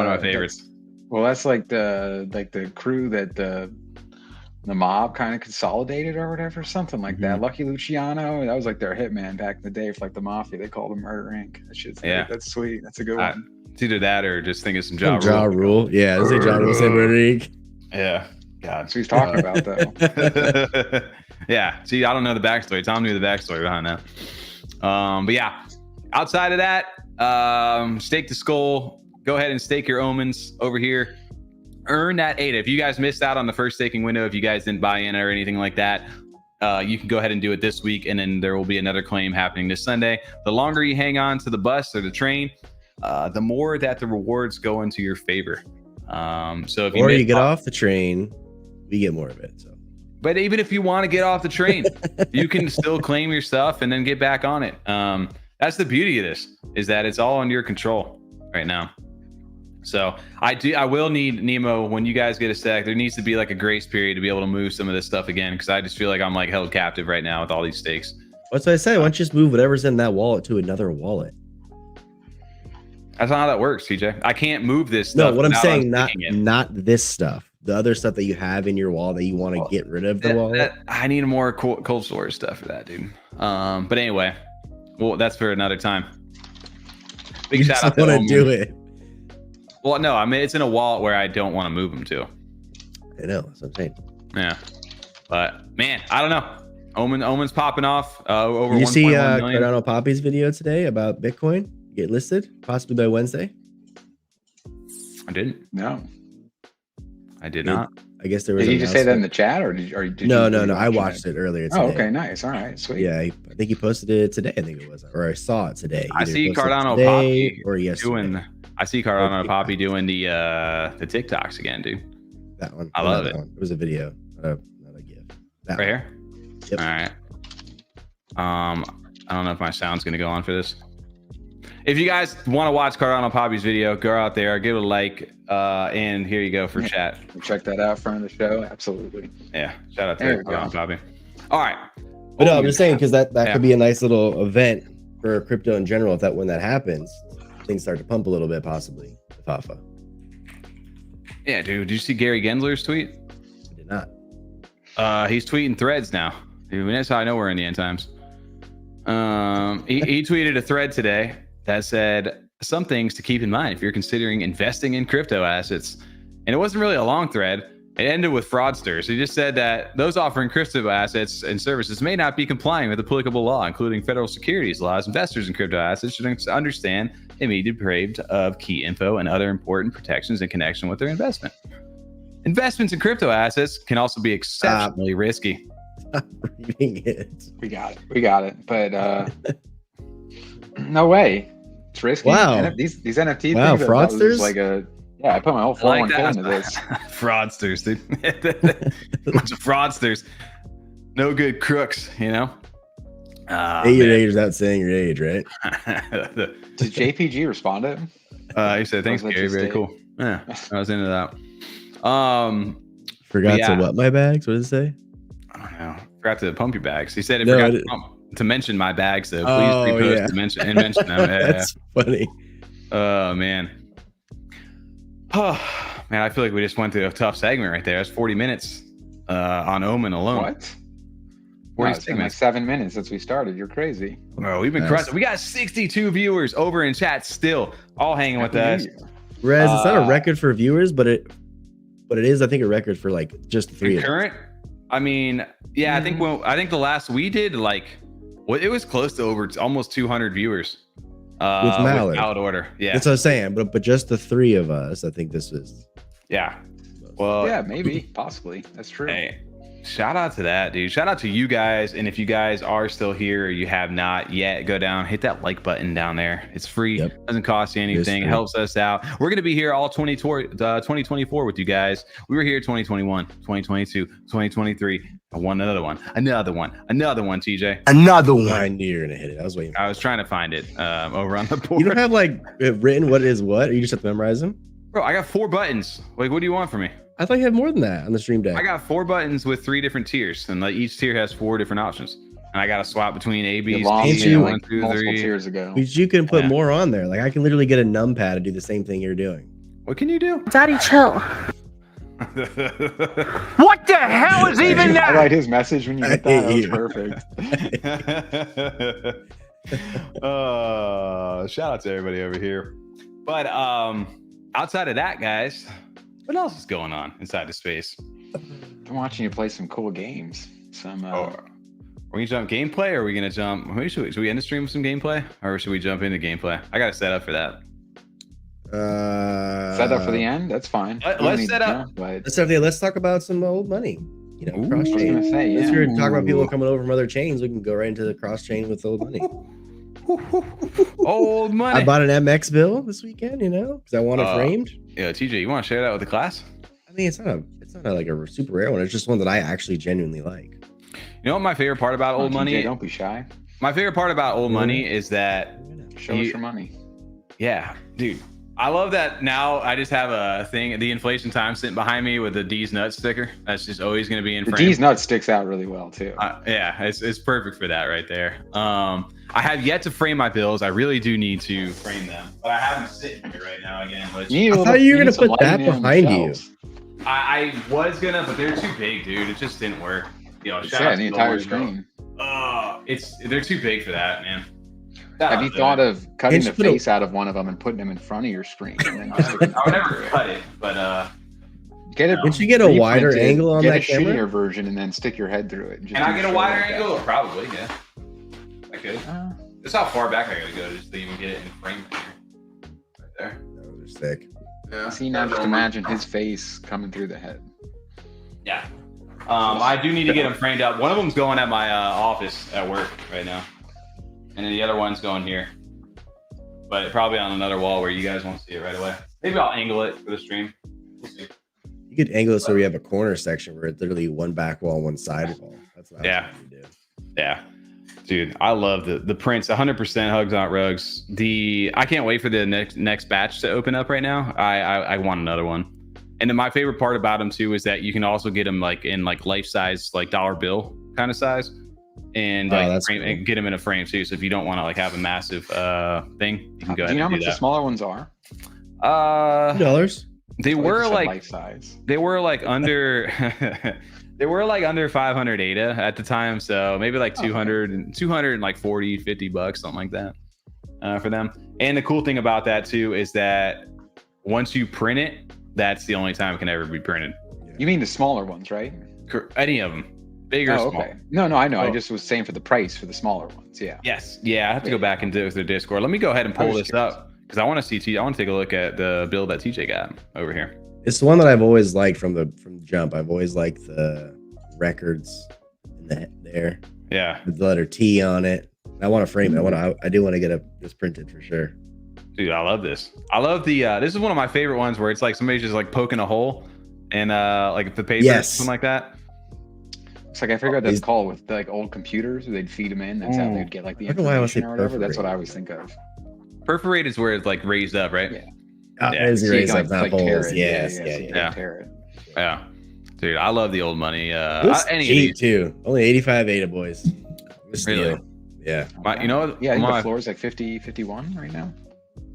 of my favorites. Well, that's like the crew that the mob kind of consolidated or whatever, something like that. Lucky Luciano, that was like their hitman back in the day for like the mafia. They called him Murder Inc. That shit's that's sweet. That's a good one. It's either that or just think of some Ja Rule. Yeah, let's say Ja Rule, say Murder Inc. Yeah. God. That's what he's talking about, though. Yeah. See, I don't know the backstory. Tom knew the backstory behind that. But yeah, outside of that, Stake the skull. Go ahead and stake your omens over here. Earn that ADA. If you guys missed out on the first staking window, if you guys didn't buy in or anything like that, you can go ahead and do it this week, and then there will be another claim happening this Sunday. The longer you hang on to the bus or the train, the more that the rewards go into your favor. So if you get off the train, we get more of it. So, but even if you want to get off the train, you can still claim your stuff and then get back on it. That's the beauty of this, is that it's all under your control right now. So I will need, Nemo, when you guys get a stack, there needs to be like a grace period to be able to move some of this stuff again, because I just feel like I'm like held captive right now with all these stakes. What's what I say? Why don't you just move whatever's in that wallet to another wallet? That's not how that works, TJ. I can't move this stuff. No, what I'm saying, not this stuff. The other stuff that you have in your wallet that you want to get rid of the wallet. I need more cold storage stuff for that, dude. But anyway, well, that's for another time. Big shout out to OMEN. Do it. Well, no, I mean, it's in a wallet where I don't want to move them to. I know, that's what I'm saying. Yeah, but man, I don't know. OMEN's popping off over. Did you see Cardano Poppy's video today about Bitcoin get listed possibly by Wednesday? I didn't. No, I did not. I guess there was. Did you just say that in the chat, or did you? No. I watched it earlier today. Oh, okay, nice. All right, sweet. Yeah, I think he posted it today. I think it was, or I saw it today. I see Cardano Poppy or yesterday. I see Cardano Poppy doing the TikToks again, dude. That one. I love it. It was a video, not a GIF. Right here? Yep. All right. I don't know if my sound's gonna go on for this. If you guys want to watch Cardano Poppy's video, go out there, give it a like, and here you go for chat. Check that out front of the show. Absolutely. Yeah. Shout out to Cardano Poppy. All right. But no, I'm just saying, because that could be a nice little event for crypto in general. When that happens, things start to pump a little bit, possibly. With Alpha. Yeah, dude. Did you see Gary Gensler's tweet? I did not. He's tweeting threads now. Dude, that's how I know we're in the end times. He tweeted a thread today that said some things to keep in mind if you're considering investing in crypto assets. And it wasn't really a long thread. It ended with fraudsters. He just said that those offering crypto assets and services may not be complying with applicable law, including federal securities laws. Investors in crypto assets should understand they may be deprived of key info and other important protections in connection with their investment. Investments in crypto assets can also be exceptionally risky. Stop reading it. We got it. But no way. It's risky. Wow. These NFT wow, things. Fraudsters? I put my whole 401k into this. Fraudsters, dude. Bunch of fraudsters. No good crooks, you know? Say your age without saying your age, right? Did JPG respond to him? He said, thanks, Gary. Very cool. Yeah, I was into that. Forgot to what my bags? What did it say? I don't know. Forgot to pump your bags. He said it forgot to mention my bags, so please repost and mention them. Yeah, that's funny. Oh, man. Oh, man, I feel like we just went through a tough segment right there. That's 40 minutes on OMEN alone. What? 40 like 7 minutes since we started. You're crazy. Bro, we've been crushing. We got 62 viewers over in chat still, all hanging with us. Rez, it's not a record for viewers, but it is, I think, a record for like just 3 current. I mean, yeah, I think the last we did, like, it was close to over almost 200 viewers. With Mallard. Without order. Yeah. That's what I was saying. But just the 3 of us, I think this was. Yeah. Well, yeah, maybe, possibly. That's true. Hey, shout out to that, dude. Shout out to you guys. And if you guys are still here or you have not yet, go down, hit that like button down there. It's free. Yep. Doesn't cost you anything. It helps us out. We're going to be here all 2024 with you guys. We were here 2021, 2022, 2023. Another one, TJ. Another one. I knew you were gonna hit it. I was trying to find it over on the board. You don't have like written what is what, or you just have to memorize them? Bro, I got 4 buttons. Like, what do you want from me? I thought you had more than that on the stream deck. I got 4 buttons with 3 different tiers, and like each tier has 4 different options. And I got to swap between A, B, C, 1, 2, 3. Tiers ago. But you can put more on there. Like, I can literally get a numpad to do the same thing you're doing. What can you do? Daddy, chill. What the hell is even that? I write his message when you get that. That was perfect. Shout out to everybody over here. But outside of that, guys, what else is going on inside the space? I'm watching you play some cool games. Are we jump gameplay, or are we gonna jump? Should we end the stream with some gameplay, or should we jump into gameplay? I got to set up for that. Set up for the end. That's fine. Let's set up. Let's talk about some old money. You know, cross chain. I was gonna say, yeah. Since you're talking about people coming over from other chains, we can go right into the cross chain with old money. Old money. I bought an MX bill this weekend, you know, because I want it framed. Yeah, TJ, you want to share that with the class? I mean, it's not like a super rare one. It's just one that I actually genuinely like. You know what my favorite part about old money? TJ, don't be shy. My favorite part about old money is that show us your money. Yeah, dude. I love that now I just have a thing, the inflation time sitting behind me with the D's nuts sticker. That's just always going to be in frame. The D's nuts sticks out really well too. Yeah, it's perfect for that right there. I have yet to frame my bills. I really do need to frame them, but I have them sitting here right now again. Which I thought you were going to put that behind you. I was going to, but they're too big, dude. It just didn't work. You know, yeah, the entire screen. They're too big for that, man. Have you thought of cutting the face out of one of them and putting them in front of your screen? And then I would never cut it, but get it. Did you get a wider angle on that camera? Get a shittier version and then stick your head through it. And just I get a wider angle? Probably, yeah. I could. That's how far back I gotta go just to even get it in frame here. Right there. Those are sick. Yeah. See, now just imagine his face coming through the head. Yeah. I do need to get them framed up. One of them's going at my office at work right now. And then the other one's going here. But probably on another wall where you guys won't see it right away. Maybe I'll angle it for the stream. We'll see. You could angle it so we have a corner section where it's literally one back wall, one side wall. That's what I was trying to do. Yeah. Dude, I love the prints. 100% hugs on rugs. I can't wait for the next batch to open up right now. I want another one. And then my favorite part about them too is that you can also get them like in like life size, like dollar bill kind of size. And like frame, cool. And get them in a frame too. So if you don't want to like have a massive thing, you can go ahead and do that. Do you know how much the smaller ones are? $2. They were like life size. They were like under they were like under 500 ADA at the time. So maybe like 200 and like 40, $50, something like that for them. And the cool thing about that too is that once you print it, that's the only time it can ever be printed. You mean the smaller ones, right? Any of them. Big or small. Okay. No, I know. I just was saying for the price for the smaller ones. Yeah. Yes. Yeah. I have to go back into their Discord. Let me go ahead and pull this up because I want to see. I want to take a look at the build that TJ got over here. It's the one that I've always liked from the jump. I've always liked the records in there. Yeah. With the letter T on it. I want to frame it. I do want to get this printed for sure. Dude, I love this. I love the. This is one of my favorite ones where it's like somebody's just like poking a hole and like the paper, something like that. It's like I figured that's called with like old computers. They'd feed them in. That's how they'd get like the information or whatever. That's what I always think of. Perforate is where it's like raised up, right? Yeah. It's raised up, not holes. Yes. Yeah. Dude, I love the old money. Any cheap too. Only 85 ADA, boys. Really? Yeah. You know. Yeah. I think the floor is like 50, 51 right now.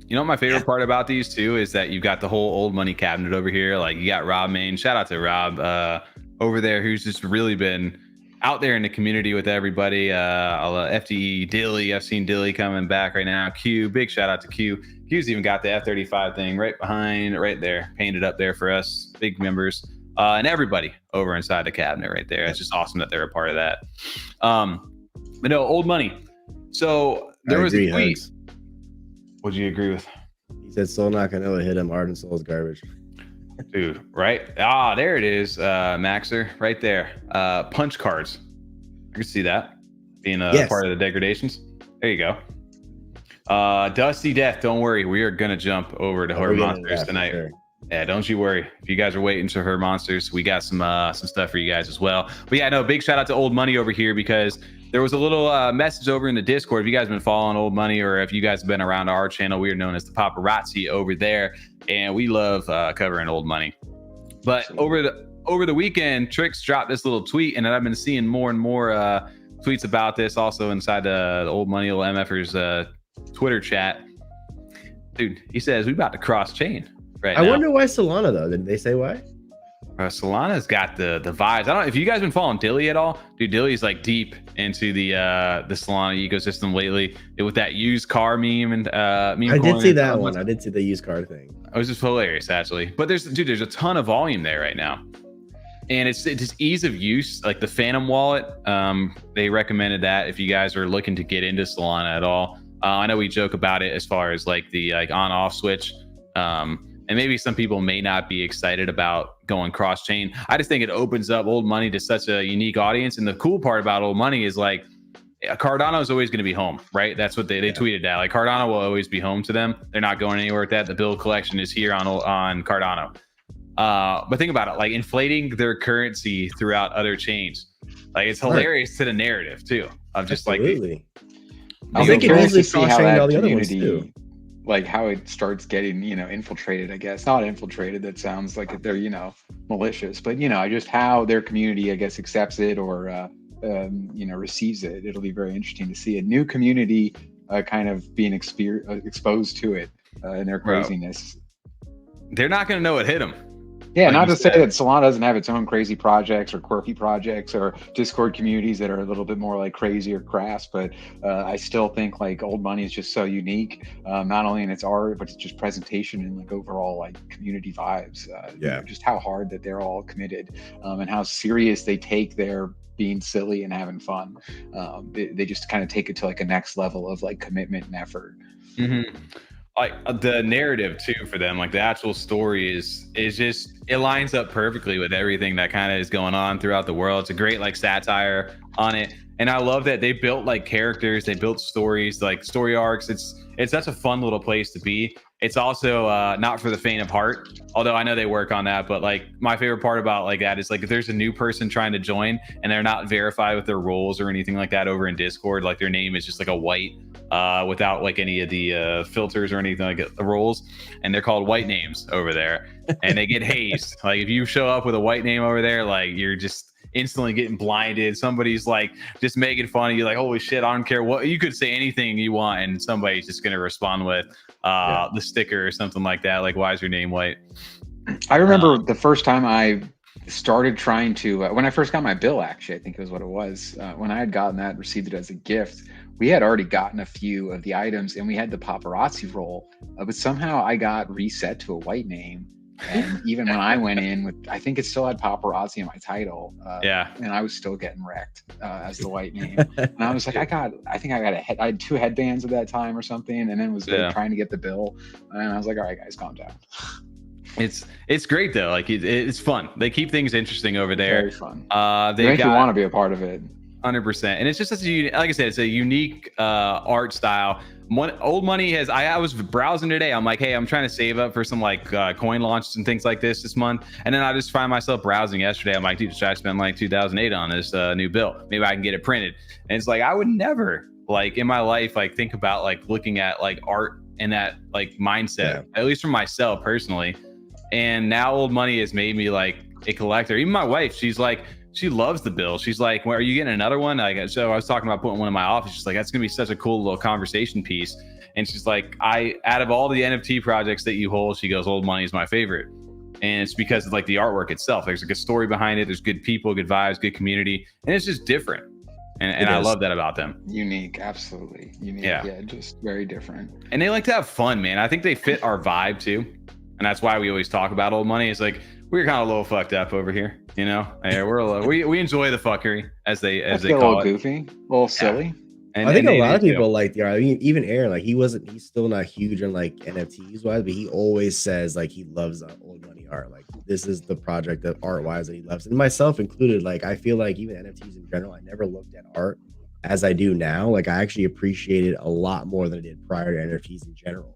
You know what my favorite part about these too is that you've got the whole old money cabinet over here. Like you got Rob Main. Shout out to Rob over there, who's just really been out there in the community with everybody. FTE Dilly, I've seen Dilly coming back right now. Q, big shout out to Q. Q's even got the F35 thing right behind, right there, painted up there for us, big members, and everybody over inside the cabinet right there. It's just awesome that they're a part of that. But no, old money. So there was a tweet. What'd you agree with? He said Soul Nakanoa hit him hard and Soul's garbage. Dude, right? There it is, Maxer, right there. Punch cards. I can see that being a part of the degradations. There you go. Dusty Death, don't worry. We are going to jump over to Her Monsters tonight. Sure. Yeah, don't you worry. If you guys are waiting for Her Monsters, we got some stuff for you guys as well. But yeah, no, big shout out to Old Money over here because there was a little message over in the Discord. If you guys have been following Old Money or if you guys have been around our channel, we are known as the Paparazzi over there. And we love covering Old Money. But over the weekend, Trix dropped this little tweet, and I've been seeing more and more tweets about this also inside the Old Money Little MFers Twitter chat. Dude, he says we about to cross chain right now. I wonder why Solana though. Did they say why? Solana's got the vibes. I don't know if you guys been following Dilly at all. Dude, Dilly's like deep into the Solana ecosystem lately with that used car meme and meme. I did see that one. I did see the used car thing. It was just hilarious actually. But there's a ton of volume there right now. And it's just ease of use, like the Phantom wallet. They recommended that if you guys are looking to get into Solana at all. I know we joke about it as far as like the on-off switch. And maybe some people may not be excited about going cross-chain. I just think it opens up old money to such a unique audience. And the cool part about old money is like Cardano is always going to be home, right? That's what they tweeted that. Like Cardano will always be home to them. They're not going anywhere with that. The build collection is here on Cardano. But think about it, like inflating their currency throughout other chains. Like it's hilarious to the narrative too. Of just Absolutely. I think it easily see how that community, like how it starts getting, infiltrated, I guess. Not infiltrated, that sounds like they're, malicious, but just how their community, I guess, accepts it or, receives it. It'll be very interesting to see a new community kind of being exposed to it in their craziness. They're not going to know what hit them. Yeah, like not to say that Solana doesn't have its own crazy projects or quirky projects or Discord communities that are a little bit more like crazy or crass, but I still think like old money is just so unique, not only in its art, but it's just presentation and like overall like community vibes. Just how hard that they're all committed and how serious they take their being silly and having fun. They just kind of take it to like a next level of like commitment and effort. Mm-hmm. Like the narrative too for them, like the actual story is just, it lines up perfectly with everything that kind of is going on throughout the world. It's a great like satire on it, and I love that they built like characters, they built stories, like story arcs. It's such a fun little place to be. It's also not for the faint of heart, although I know they work on that. But like my favorite part about like that is like if there's a new person trying to join and they're not verified with their roles or anything like that over in Discord, like their name is just like a white without like any of the filters or anything like the roles, and they're called white names over there, and they get hazed. Like if you show up with a white name over there, like you're just instantly getting blinded. Somebody's like just making fun of you, like holy shit, I don't care what, you could say anything you want and somebody's just going to respond with the sticker or something like that, like why is your name white? I remember the first time I started trying to when I first got my bill, actually I think it was what it was, when I had gotten that, received it as a gift, we had already gotten a few of the items and we had the paparazzi roll, but somehow I got reset to a white name. And even when I went in with, I think it still had paparazzi in my title. And I was still getting wrecked as the white name. And I was like, I had 2 headbands at that time or something, and then was like, trying to get the bill. And I was like, all right, guys, calm down. It's great though. Like it's fun. They keep things interesting over there. Very fun. They make you want to be a part of it. 100%. And it's just like I said, it's a unique art style. Old money has, I was browsing today, I'm like, hey, I'm trying to save up for some like coin launches and things like this month, and then I just find myself browsing yesterday. I'm like, dude, should I spend like 2008 on this new bill? Maybe I can get it printed. And it's like, I would never like in my life like think about like looking at like art and that like mindset, at least for myself personally. And now old money has made me like a collector. Even my wife, she's like, she loves the bill. She's like, well, are you getting another one? So I was talking about putting one in my office. She's like, that's going to be such a cool little conversation piece. And she's like, out of all the NFT projects that you hold, she goes, old money is my favorite. And it's because of like the artwork itself. There's a good story behind it. There's good people, good vibes, good community. And it's just different. And I love that about them. Unique. Absolutely. Unique. Yeah. Just very different. And they like to have fun, man. I think they fit our vibe too. And that's why we always talk about old money. It's like, we're kind of a little fucked up over here, you know. Yeah, we enjoy the fuckery as they call it. A little goofy, a little silly. And, I think a lot of people like the art. I mean, even Aaron, like he's still not huge in like NFTs wise, but he always says like he loves old money art. Like this is the project of art wise that he loves, and myself included. Like I feel like even NFTs in general, I never looked at art as I do now. Like I actually appreciate it a lot more than I did prior to NFTs in general.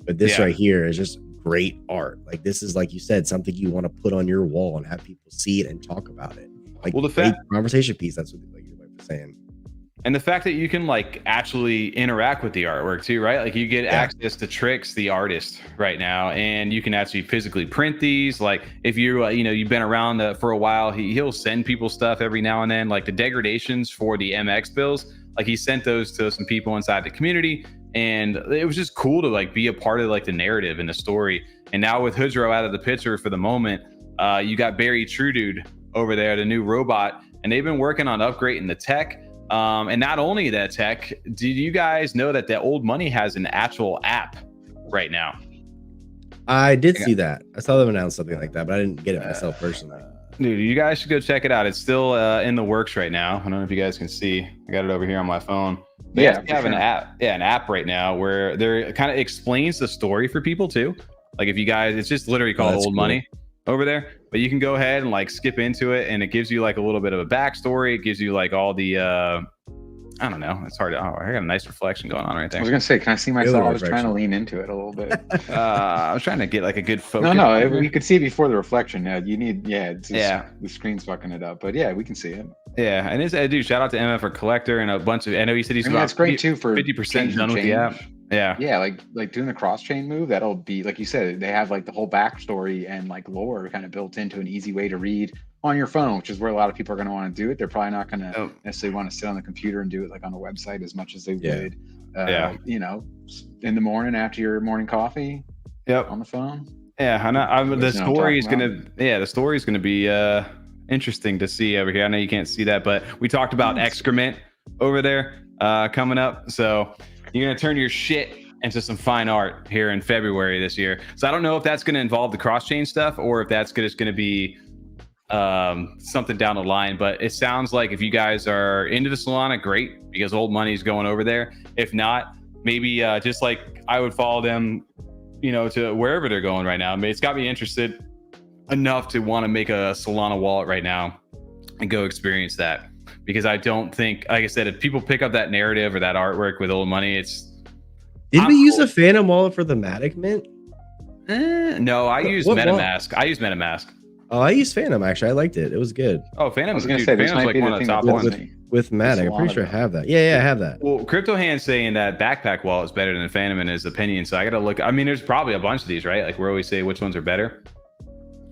But this right here is just great art. Like this is, like you said, something you want to put on your wall and have people see it and talk about it. Like the conversation piece. That's what like your wife was saying. And the fact that you can like actually interact with the artwork too, right? Like you get access to Tricks, the artist, right now, and you can actually physically print these. Like if you you've been around for a while, he'll send people stuff every now and then. Like the degradations for the MX bills, like he sent those to some people inside the community. And it was just cool to like be a part of like the narrative and the story. And now with Hoodro out of the picture for the moment, you got Barry Truedude over there, the new robot, and they've been working on upgrading the tech. And not only that tech, did you guys know that the old money has an actual app right now? I did see that. I saw them announce something like that, but I didn't get it myself personally. Dude, you guys should go check it out. It's still in the works right now. I don't know if you guys can see. I got it over here on my phone. They have an app. Yeah, an app right now where there kind of explains the story for people too. Like if you guys, it's just literally called Old Money over there. But you can go ahead and like skip into it, and it gives you like a little bit of a backstory. It gives you like all the I don't know. It's hard to. Oh, I got a nice reflection going on right there. I was gonna say, can I see myself? I was trying to lean into it a little bit. I was trying to get like a good focus. No, you could see before the reflection. You need, the screen's fucking it up, but yeah, we can see it. Yeah, and it's dude. Shout out to MF for Collector and a bunch of. I know he said he's about. That's great too for 50% done with the app. Yeah, like doing the cross-chain move. That'll be like you said. They have like the whole backstory and like lore kind of built into an easy way to read on your phone, which is where a lot of people are going to want to do it. They're probably not going to necessarily want to sit on the computer and do it like on a website as much as they would, you know, in the morning after your morning coffee. Yep. On the phone. Yeah, the story is gonna be interesting to see over here. I know you can't see that, but we talked about excrement over there coming up. So you're gonna turn your shit into some fine art here in February this year. So I don't know if that's gonna involve the cross-chain stuff or if that's just gonna be something down the line. But it sounds like if you guys are into the Solana, great, because old money's going over there. If not, maybe just like I would follow them, you know, to wherever they're going right now. I mean, it's got me interested enough to want to make a Solana wallet right now and go experience that, because I don't think, like I said, if people pick up that narrative or that artwork with old money, Did we use a Phantom wallet for the Matic Mint? No, I use MetaMask. I use MetaMask. Oh, I used Phantom actually. I liked it. It was good. Oh, Phantom. I was gonna say this might be the thing top ones with Matic. I'm pretty sure I have that. Yeah, I have that. Well, Crypto Hand's saying that Backpack wallet is better than Phantom in his opinion. So I got to look. I mean, there's probably a bunch of these, right? Like we always say which ones are better.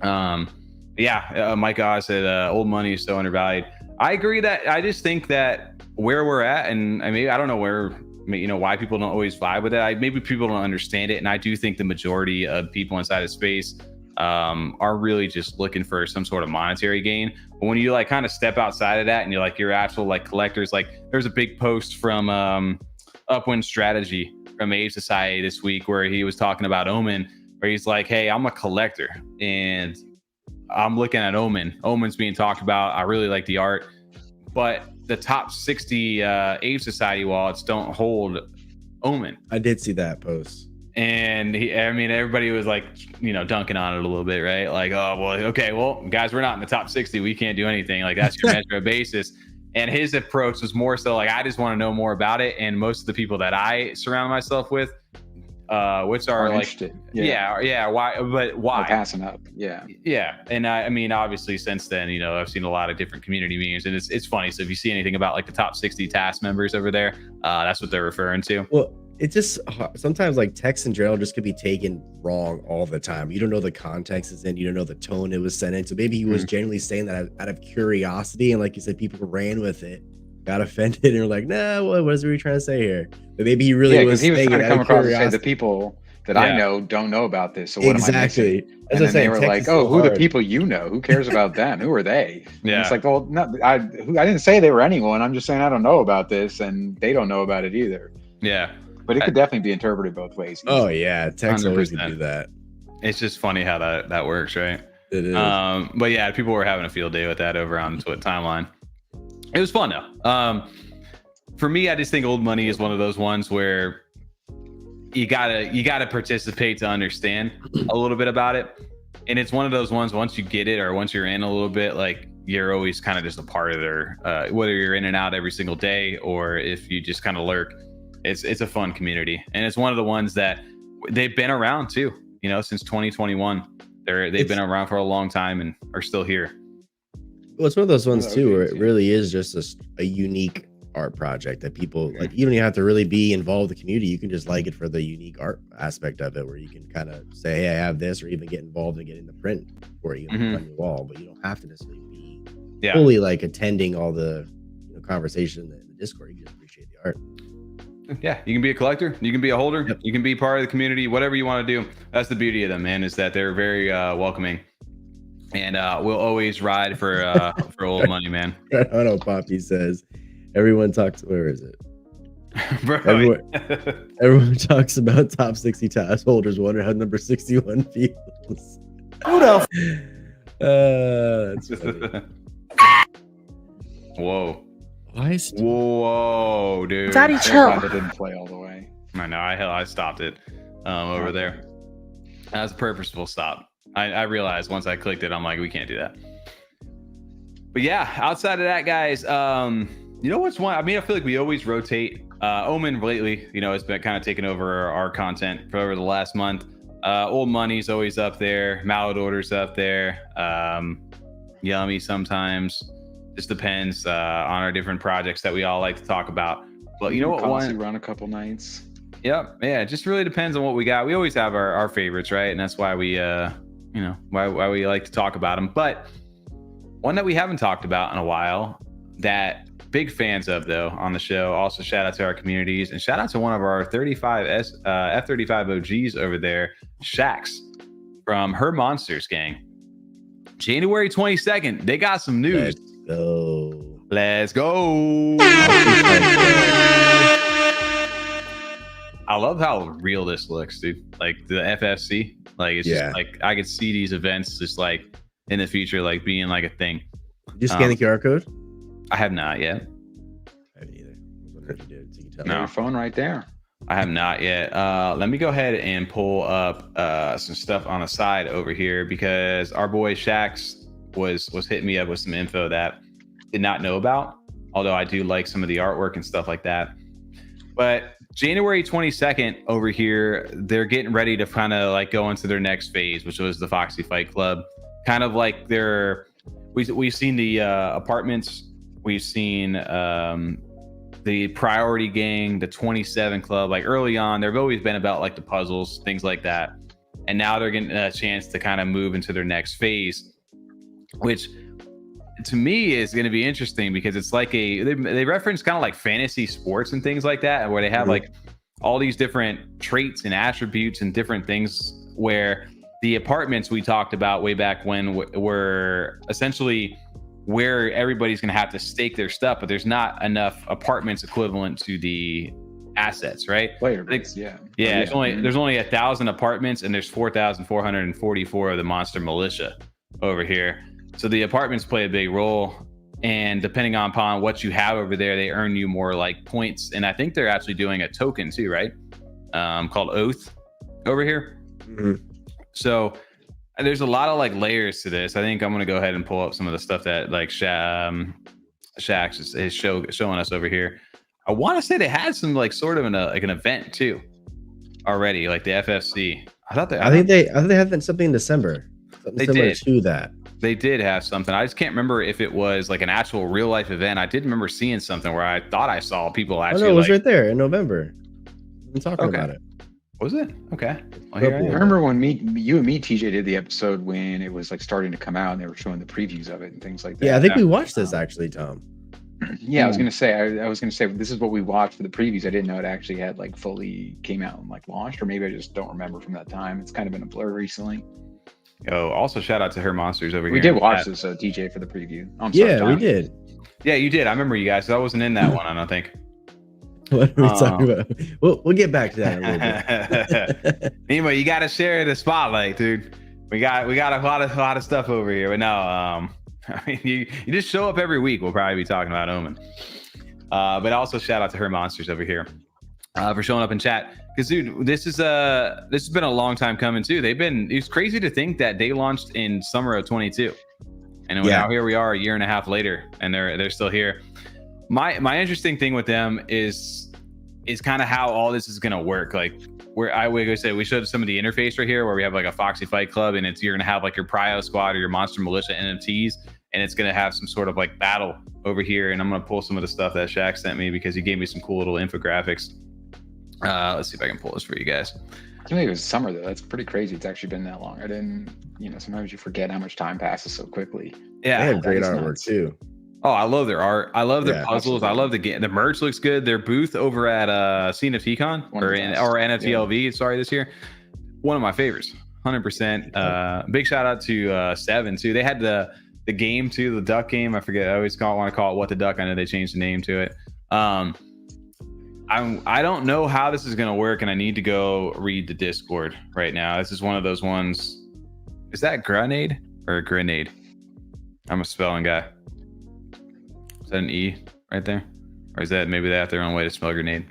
Mike Oz said old money is so undervalued. I agree that I just think that where we're at, and I mean, I don't know where, you know, why people don't always vibe with it. Maybe people don't understand it, and I do think the majority of people inside of space are really just looking for some sort of monetary gain. But when you like kind of step outside of that and you're like your actual like collectors, like there's a big post from Upwind Strategy from Age Society this week where he was talking about OMEN, where he's like, hey, I'm a collector and I'm looking at OMEN. OMEN's being talked about. I really like the art, but the top 60 Age Society wallets don't hold OMEN. I did see that post. And everybody was like, you know, dunking on it a little bit, right? Like, oh, well, okay, well, guys, we're not in the top 60. We can't do anything. Like, that's your measure of basis. And his approach was more so like, I just want to know more about it. And most of the people that I surround myself with, which are like, why? But why? They're passing up. Yeah. And I mean, obviously, since then, you know, I've seen a lot of different community memes, and it's funny. So if you see anything about like the top 60 task members over there, that's what they're referring to. Well, it just sometimes like text in general just could be taken wrong all the time. You don't know the context it's in, you don't know the tone it was sent in. So maybe he was genuinely saying that out of curiosity, and like you said, people ran with it, got offended, and were like, nah, what is he trying to say here? But maybe he really was trying to come across and say the people that I know don't know about this. So what am I missing? And then they were like, oh, who are the people you know? Who cares about them? Who are they? Yeah. And it's like, well, no, I didn't say they were anyone. I'm just saying I don't know about this, and they don't know about it either. Yeah. But it could definitely be interpreted both ways. Oh yeah, text always can do that. It's just funny how that works, right? It is. But yeah, people were having a field day with that over on Twit timeline. It was fun though. For me, I just think old money is one of those ones where you gotta participate to understand a little bit about it. And it's one of those ones, once you get it or once you're in a little bit, like you're always kind of just a part of their, whether you're in and out every single day or if you just kind of lurk. It's a fun community, and it's one of the ones that they've been around too. You know, since 2021, they've been around for a long time and are still here. Well, it's one of those ones too, where it really is just a unique art project that people like. You don't even have to really be involved in the community. You can just like it for the unique art aspect of it, where you can kind of say, "Hey, I have this," or even get involved in getting the print for you on your wall. But you don't have to necessarily be fully like attending all the conversation in the Discord. You just appreciate the art. Yeah, you can be a collector, you can be a holder, you can be part of the community, whatever you want to do. That's the beauty of them, man, is that they're very welcoming, and we'll always ride for old money, man. I don't know. Poppy says everyone talks. Where is it? Bro, everyone talks about top 60 task holders. Wonder how number 61 feels. Who the That's funny. Whoa. Whoa, dude. Daddy, chill. I didn't play all the way. I know. I stopped it over there. That was a purposeful stop. I realized once I clicked it, I'm like, we can't do that. But yeah, outside of that, guys, you know what's one? I mean, I feel like we always rotate. OMEN lately, you know, has been kind of taking over our content for over the last month. Old Money's always up there. Mallet Order's up there. Yummy sometimes. Just depends on our different projects that we all like to talk about. But you know what? One run a couple nights. Yep. Yeah. It just really depends on what we got. We always have our favorites, right? And that's why we, why we like to talk about them. But one that we haven't talked about in a while that big fans of though on the show. Also shout out to our communities and shout out to one of our F35 OGs over there, Shax from Her Monsters gang. January 22nd, they got some news. Let's go. I love how real this looks, dude. Like the FFC, like it's just like I could see these events just like in the future, like being like a thing. Did you scan the QR code? I have not yet. I haven't either. I was wondering if you did. So you can tell No, your phone right there. I have not yet. Let me go ahead and pull up some stuff on the side over here because our boy Shax was hitting me up with some info that did not know about. Although I do like some of the artwork and stuff like that. But January 22nd over here, they're getting ready to kind of like go into their next phase, which was the Foxy Fight Club. Kind of like we've seen the apartments, we've seen the Priority Gang, the 27 Club. Like early on, they've always been about like the puzzles, things like that. And now they're getting a chance to kind of move into their next phase, which to me is going to be interesting because it's like they reference kind of like fantasy sports and things like that, where they have like all these different traits and attributes and different things where the apartments we talked about way back when were essentially where everybody's going to have to stake their stuff, but there's not enough apartments equivalent to the assets, right? Player base, yeah. There's only 1,000 apartments and there's 4,444 of the monster militia over here. So the apartments play a big role, and depending upon what you have over there, they earn you more like points. And I think they're actually doing a token too, right? Called Oath over here. So there's a lot of like layers to this. I think I'm gonna go ahead and pull up some of the stuff that like Shax is showing us over here. I want to say they had some like sort of an event too already, like the FFC. I think they had something in December. Something similar to that. They did have something. I just can't remember if it was like an actual real life event. I did remember seeing something where I thought I saw people actually. Oh, no, it was right there in November. I'm talking about it. Was it? Okay. I remember when you and me, TJ, did the episode when it was like starting to come out and they were showing the previews of it and things like that. Yeah, I think we watched this actually, Tom. Yeah, I was gonna say this is what we watched for the previews. I didn't know it actually had like fully came out and like launched, or maybe I just don't remember from that time. It's kind of been a blur recently. Oh, also shout out to Her Monsters over here. We did watch this DJ for the preview. We did. Yeah, you did. I remember you guys. I wasn't in that one, I don't think. What are we talking about? We'll get back to that in a little bit. Anyway, you got to share the spotlight, dude. We got a lot of stuff over here. But no, I mean, you just show up every week. We'll probably be talking about OMEN. But also shout out to Her Monsters over here for showing up in chat. Because dude, this has been a long time coming too. It's crazy to think that they launched in summer of 22, and now here we are a year and a half later, and they're still here. My interesting thing with them is kind of how all this is gonna work. Like we showed some of the interface right here where we have like a Foxy Fight Club, and you're gonna have like your Prio Squad or your Monster Militia NFTs, and it's gonna have some sort of like battle over here. And I'm gonna pull some of the stuff that Shaq sent me because he gave me some cool little infographics. Let's see if I can pull this for you guys. I think it was summer though. That's pretty crazy. It's actually been that long. I didn't, sometimes you forget how much time passes so quickly. Yeah, they have great artwork too. Oh, I love their art. I love their puzzles. Absolutely. I love the game. The merch looks good. Their booth over at CNFT Con or NFTLV, sorry, this year. One of my favorites, 100%. Big shout out to Seven too. They had the game too, the duck game. I forget. I always want to call it What the Duck. I know they changed the name to it. I don't know how this is gonna work, and I need to go read the Discord right now. This is one of those ones. Is that Grenade? or a grenade? I'm a spelling guy. Is that an E right there? Or is that maybe they have their own way to spell grenade?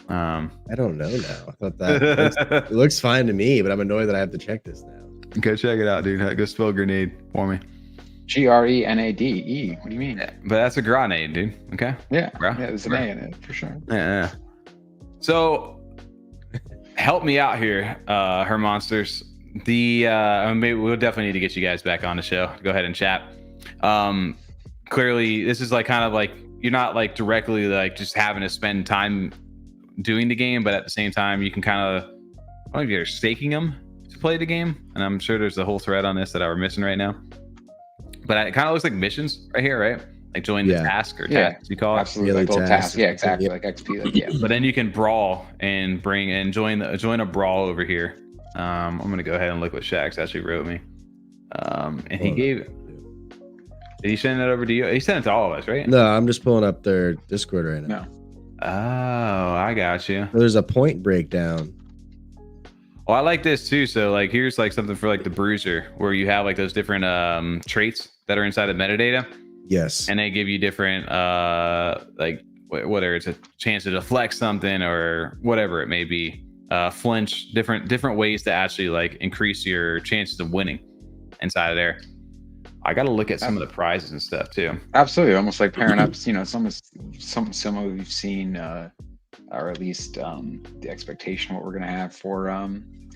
I don't know now. I thought that it looks fine to me, but I'm annoyed that I have to check this now. Go check it out, dude. Go spell grenade for me. Grenade. What do you mean? Yeah, but that's a grenade, dude. Okay. Yeah. Bro. Yeah, there's an A in it for sure. Yeah. So help me out here, Her Monsters. Maybe we'll definitely need to get you guys back on the show. Go ahead and chat. Clearly, this is like kind of like you're not like directly like just having to spend time doing the game, but at the same time, you can kind of, I don't know if you're staking them to play the game. And I'm sure there's a whole thread on this that we're missing right now. But it kind of looks like missions right here, right? Like join the task or task, you call it. Absolutely, like little task. Yeah, exactly. Like XP. Like, yeah. But then you can brawl and join a brawl over here. I'm gonna go ahead and look what Shax actually wrote me. And he gave. Did he send that over to you? He sent it to all of us, right? No, I'm just pulling up their Discord right now. No. Oh, I got you. There's a point breakdown. Oh, I like this too. So like, here's like something for like the bruiser where you have like those different traits that are inside the metadata. Yes. And they give you different like whether it's a chance to deflect something or whatever it may be, flinch, different ways to actually like increase your chances of winning inside of there. I got to look at some of the prizes and stuff too. Absolutely, almost like pairing up. You know, some similar we've seen, or at least the expectation of what we're going to have for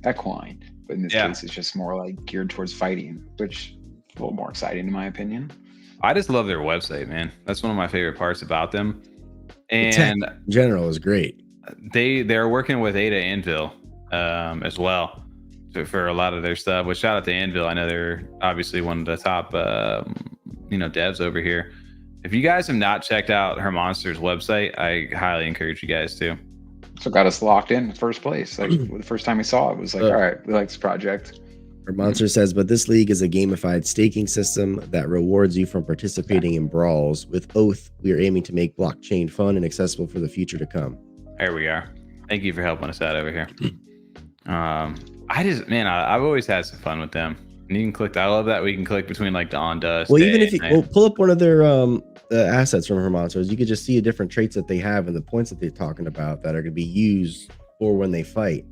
equine. But in this case, it's just more like geared towards fighting, which is a little more exciting in my opinion. I just love their website, man. That's one of my favorite parts about them. And in general is great. They're working with Ada Anvil as well for a lot of their stuff. Which shout out to Anvil. I know they're obviously one of the top devs over here. If you guys have not checked out Her Monsters website, I highly encourage you guys to. So got us locked in the first place. Like the first time we saw it was like, all right, we like this project. Her Monster says, but this league is a gamified staking system that rewards you from participating in brawls. With Oath, we are aiming to make blockchain fun and accessible for the future to come. There we are. Thank you for helping us out over here. I've always had some fun with them. And you can click. I love that we can click between like dawn, dusk. Well, even if you pull up one of their assets from Her Monsters, you could just see the different traits that they have and the points that they're talking about that are going to be used for when they fight.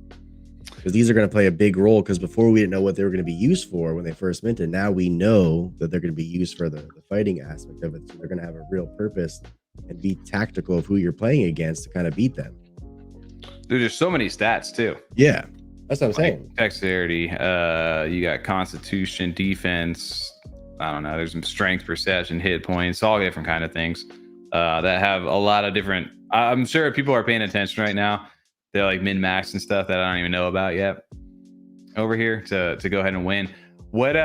Because these are going to play a big role. Because before we didn't know what they were going to be used for when they first minted. Now we know that they're going to be used for the fighting aspect of it. So they're going to have a real purpose and be tactical of who you're playing against to kind of beat them. Dude, there's so many stats too. Yeah, that's what I'm saying. Dexterity, you got constitution, defense. I don't know. There's some strength, perception, hit points, all different kind of things that have a lot of different. I'm sure people are paying attention right now. They're like min max and stuff that I don't even know about yet over here to go ahead and win. What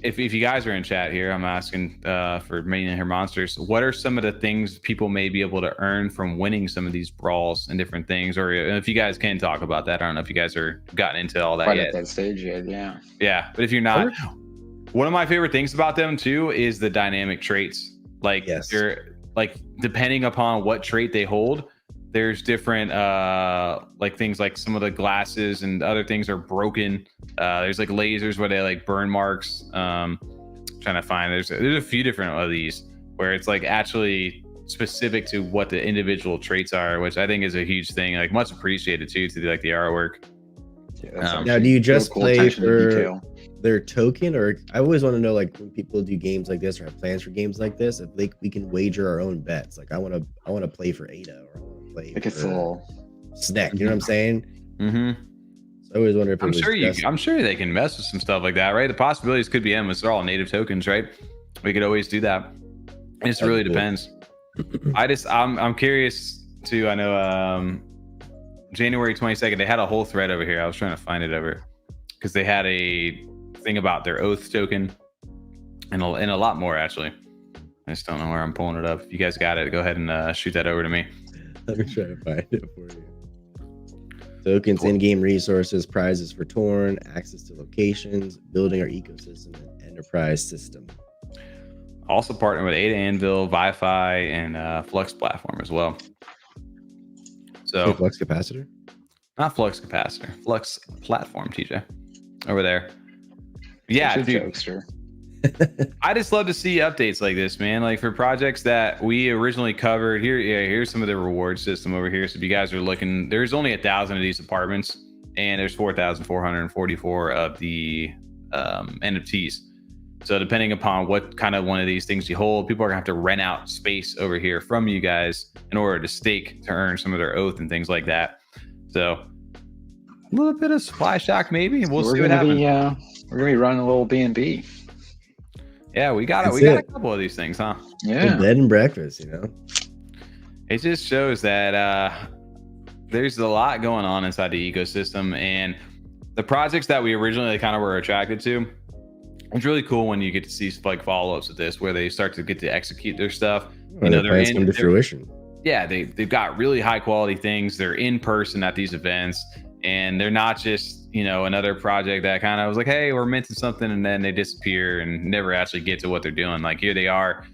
if you guys are in chat here, I'm asking for me and Her Monsters, what are some of the things people may be able to earn from winning some of these brawls and different things? Or if you guys can talk about that, I don't know if you guys are gotten into all that Quite yet. at that stage yet, yeah. Yeah, but if you're not, one of my favorite things about them too is the dynamic traits. Like they're like depending upon what trait they hold, there's different like things like some of the glasses and other things are broken. There's like lasers where they like burn marks. Trying to find there's a few different of these where it's like actually specific to what the individual traits are, which I think is a huge thing. Like much appreciated too to like the artwork. Yeah, now, do you just play for their token, or I always want to know like when people do games like this or have plans for games like this, if we can wager our own bets. Like I want to play for Ada or I want to play for a little SNEK. You know what I'm saying? Mm-hmm. So I always wonder if I'm sure they can mess with some stuff like that, right? The possibilities could be endless. They're all native tokens, right? We could always do that. It just really depends. I'm curious too. I know January 22nd, they had a whole thread over here. I was trying to find it over because they had a thing about their Oath token and a lot more actually. I just don't know where I'm pulling it up. If you guys got it, go ahead and shoot that over to me. Let me try to find it for you. Tokens, in-game resources, prizes for Torn, access to locations, building our ecosystem and enterprise system. Also partner with Ada Anvil, Wi-Fi, and Flux platform as well. So Flux capacitor? Not Flux capacitor, Flux platform, TJ, over there. Yeah, dude. I just love to see updates like this, man. Like for projects that we originally covered here. Yeah, here's some of the reward system over here. So if you guys are looking, there's only 1,000 of these apartments, and there's 4,444 of the NFTs. So depending upon what kind of one of these things you hold, people are gonna have to rent out space over here from you guys in order to stake to earn some of their oath and things like that. So a little bit of supply shock, maybe. We'll see what happens. We're gonna be running a little BNB. Yeah, we got a couple of these things, huh? Yeah, bed and breakfast. It just shows that there's a lot going on inside the ecosystem, and the projects that we originally kind of were attracted to. It's really cool when you get to see like follow-ups of this, where they start to get to execute their stuff. They're come to fruition. Yeah, they've got really high quality things. They're in person at these events, and they're not just another project that kind of was like, hey, we're minting something, and then they disappear and never actually get to what they're doing. Like here they are.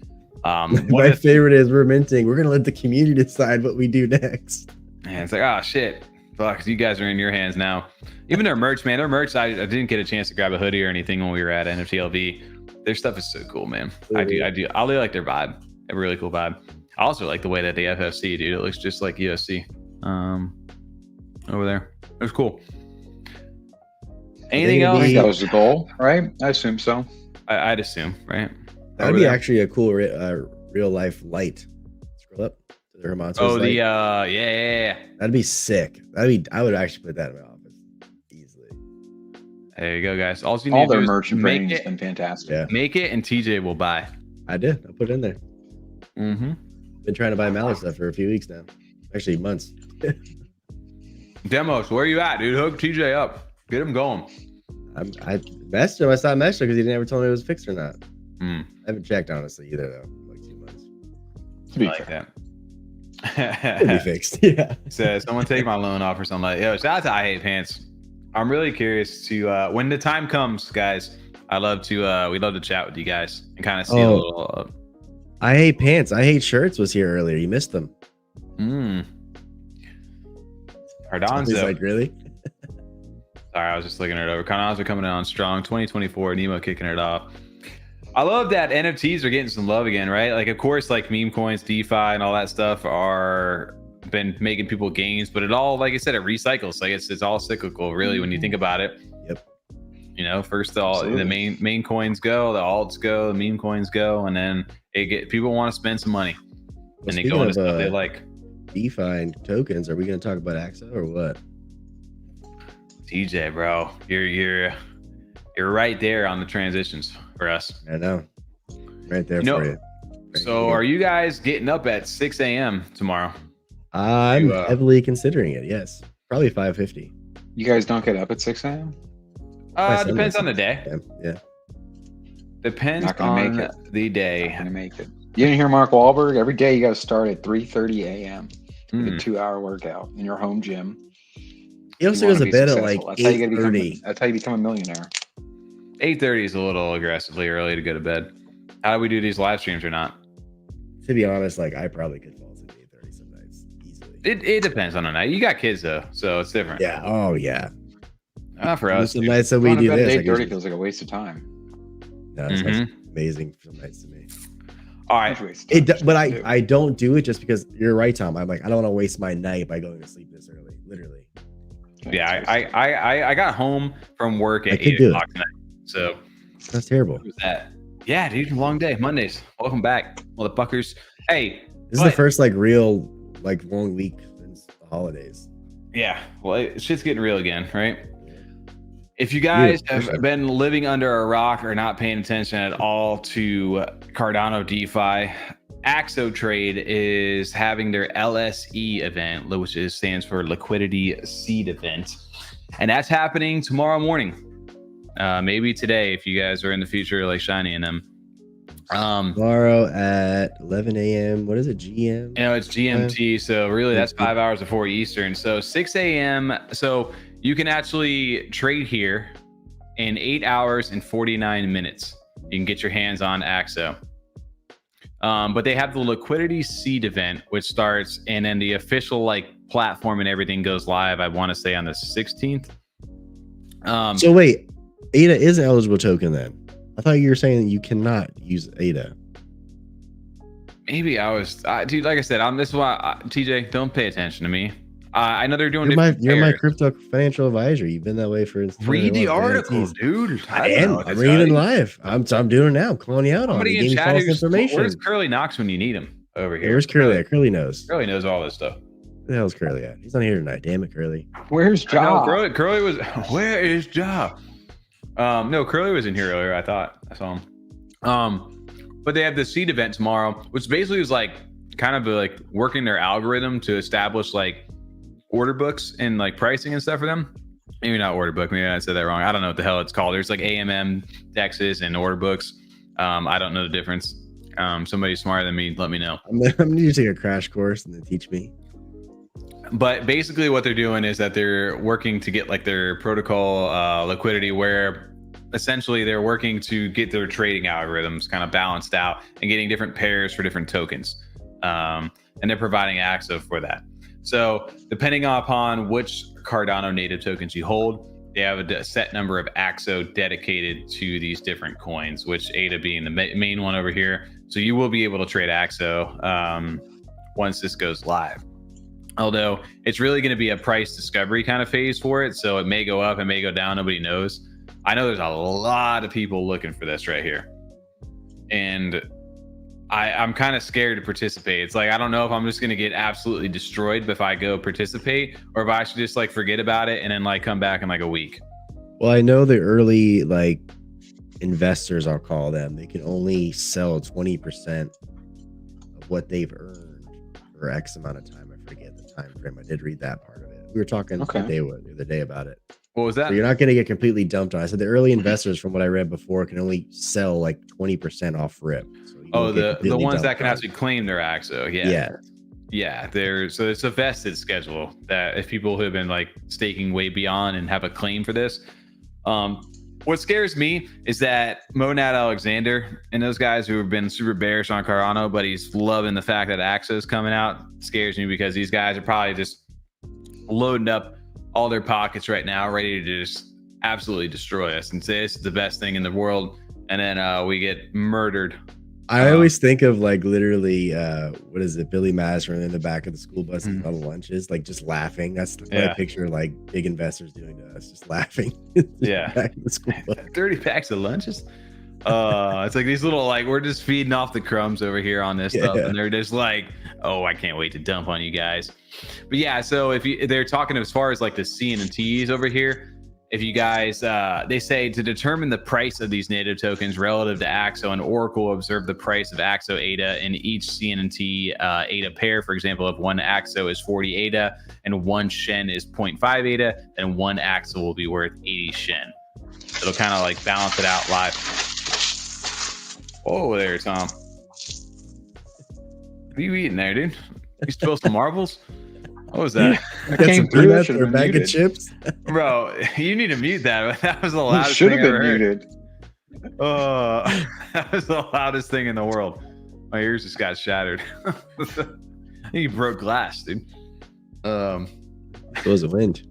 My favorite is we're minting. We're gonna let the community decide what we do next. And it's like, oh shit, fuck, you guys are in your hands now. Even their merch, man. Their merch, I didn't get a chance to grab a hoodie or anything when we were at NFTLV. Their stuff is so cool, man. I do. I really like their vibe. They have a really cool vibe. I also like the way that the FFC, dude. It looks just like USC over there. It was cool. Anything else? I think that was the goal, right? I assume so. I'd assume, right? That would be actually a cool real life light. Scroll up to the Her Monsters. Oh, the yeah. That'd be sick. I would actually put that in my office easily. There you go, guys. All their merch and branding has been fantastic. Yeah. Make it, and TJ will buy. I did. I put it in there. Mm-hmm. Been trying to buy Malice stuff for a few weeks now. Actually, months. Demos, where are you at, dude? Hook TJ up. Get him going. I messaged him. I saw a message because he never told me it was fixed or not. I haven't checked honestly either though. Like 2 months. To be like fair. that. It'll be fixed. Yeah. Says someone take my loan off or something like. Yo, shout out to I Hate Pants. I'm really curious to when the time comes, guys. We'd love to chat with you guys and kind of see a little. I Hate Pants. I Hate Shirts was here earlier. You missed them. Cardano's like, really? Sorry, I was just looking it over. Cardano's are coming in on strong. 2024, Nemo kicking it off. I love that NFTs are getting some love again, right? Like, of course, like meme coins, DeFi, and all that stuff are been making people gains, but it all, like I said, it recycles. Like it's all cyclical, really, when you think about it. Yep. First all the main coins go, the alts go, the meme coins go, and then people want to spend some money, and they go into stuff they like. DeFi and tokens. Are we going to talk about AXO or what? TJ, bro, you're right there on the transitions for us. I know, right there for you. So, are you guys getting up at 6 a.m. tomorrow? I'm heavily considering it. Yes, probably 5:50. You guys don't get up at 6 a.m. Depends on the day. Yeah. Depends on the day. Not gonna make it. You didn't hear Mark Wahlberg? Every day you got to start at 3:30 a.m. A 2-hour workout in your home gym. He also goes to bed at like 8:30. That's how you become a millionaire. 8:30 is a little aggressively early to go to bed. How do we do these live streams or not? To be honest, like I probably could fall asleep at 8:30 some nights easily. It depends on the night. You got kids though, so it's different. Yeah. Oh yeah. Not for us. Some nights that we do this. 8:30 feels like a waste of time. No, it's amazing some nights to me. All right. But I don't do it just because you're right, Tom. I'm like, I don't want to waste my night by going to sleep this early, literally. Yeah, I got home from work at 8 o'clock tonight. So that's terrible. What was that? Yeah, dude, long day. Mondays. Welcome back, motherfuckers. Hey, this is the first like real like long week since the holidays. Yeah, well, shit's getting real again, right? If you guys have been living under a rock or not paying attention at all to Cardano DeFi, AXO Trade is having their LSE event, which stands for Liquidity Seed Event. And that's happening tomorrow morning. Maybe today, if you guys are in the future, like shiny in them. Tomorrow at 11 a.m. What is it, GM? It's GMT. So really, that's 5 hours before Eastern. So 6 a.m. So you can actually trade here in 8 hours and 49 minutes. You can get your hands on AXO. But they have the Liquidity Seed event, which starts, and then the official like platform and everything goes live, I want to say on the 16th. So wait, ADA is an eligible token then. I thought you were saying that you cannot use ADA. Maybe I was, dude. Like I said, this is why TJ, don't pay attention to me. I know they're doing. You're my crypto financial advisor. You've been that way for. Read the article, dude. I'm reading live. I'm doing it now. I'm calling you out on it. In giving false information. Where's Curly Knox when you need him over here? Where's Curly at? Curly knows. Curly knows all this stuff. Where the hell's Curly at? He's not here tonight. Damn it, Curly. Where's Ja? Curly was. Where is Ja? No, Curly was in here earlier. I thought I saw him. But they have the seed event tomorrow, which basically is like kind of like working their algorithm to establish like order books and like pricing and stuff for them. Maybe not order book. Maybe I said that wrong. I don't know what the hell it's called. There's like AMM dexes and order books. I don't know the difference. Somebody smarter than me, let me know. I'm gonna need to take a crash course and then teach me. But basically what they're doing is that they're working to get like their protocol liquidity, where essentially they're working to get their trading algorithms kind of balanced out and getting different pairs for different tokens. And they're providing AXO for that. So depending upon which Cardano native tokens you hold, they have a set number of AXO dedicated to these different coins, which ADA being the main one over here. So you will be able to trade AXO once this goes live. Although it's really going to be a price discovery kind of phase for it. So it may go up, it may go down, nobody knows. I know there's a lot of people looking for this right here. And I'm kind of scared to participate. It's like, I don't know if I'm just going to get absolutely destroyed if I go participate, or if I should just like forget about it and then like come back in like a week. Well, I know the early like investors, I'll call them, they can only sell 20% of what they've earned for X amount of time. I forget the time frame. I did read that part of it. We were talking the other day about it. What was that? So you're not going to get completely dumped on. I said the early investors, from what I read before, can only sell like 20% off rip. So the ones that can actually claim their AXO. Yeah. So it's a vested schedule that if people who have been like staking way beyond and have a claim for this. What scares me is that Monad Alexander and those guys who have been super bearish on Cardano, but he's loving the fact that AXO is coming out, scares me, because these guys are probably just loading up all their pockets right now, ready to just absolutely destroy us and say this is the best thing in the world, and then we get murdered. I always think of like literally what is it, Billy Madison in the back of the school bus and all the lunches, like just laughing. That's what I picture like big investors doing to us, just laughing. Back in the school bus. 30 packs of lunches. It's like these little, like, we're just feeding off the crumbs over here on this stuff, and they're just like, oh, I can't wait to dump on you guys. But yeah, so if they're talking as far as like the CNFTs over here, if you guys, they say to determine the price of these native tokens relative to AXO, and Oracle observe the price of AXO ADA in each CNFT ADA pair. For example, if one AXO is 40 ADA and one Shen is 0.5 ADA, then one AXO will be worth 80 Shen. It'll kind of like balance it out live. Oh, there, Tom. What are you eating there, dude? You spill some marbles? What was that? I came through that or a bag of chips. Bro, you need to mute that. That was the loudest thing I ever heard. Muted. Oh, that was the loudest thing in the world. My ears just got shattered. I think you broke glass, dude. It was a wind.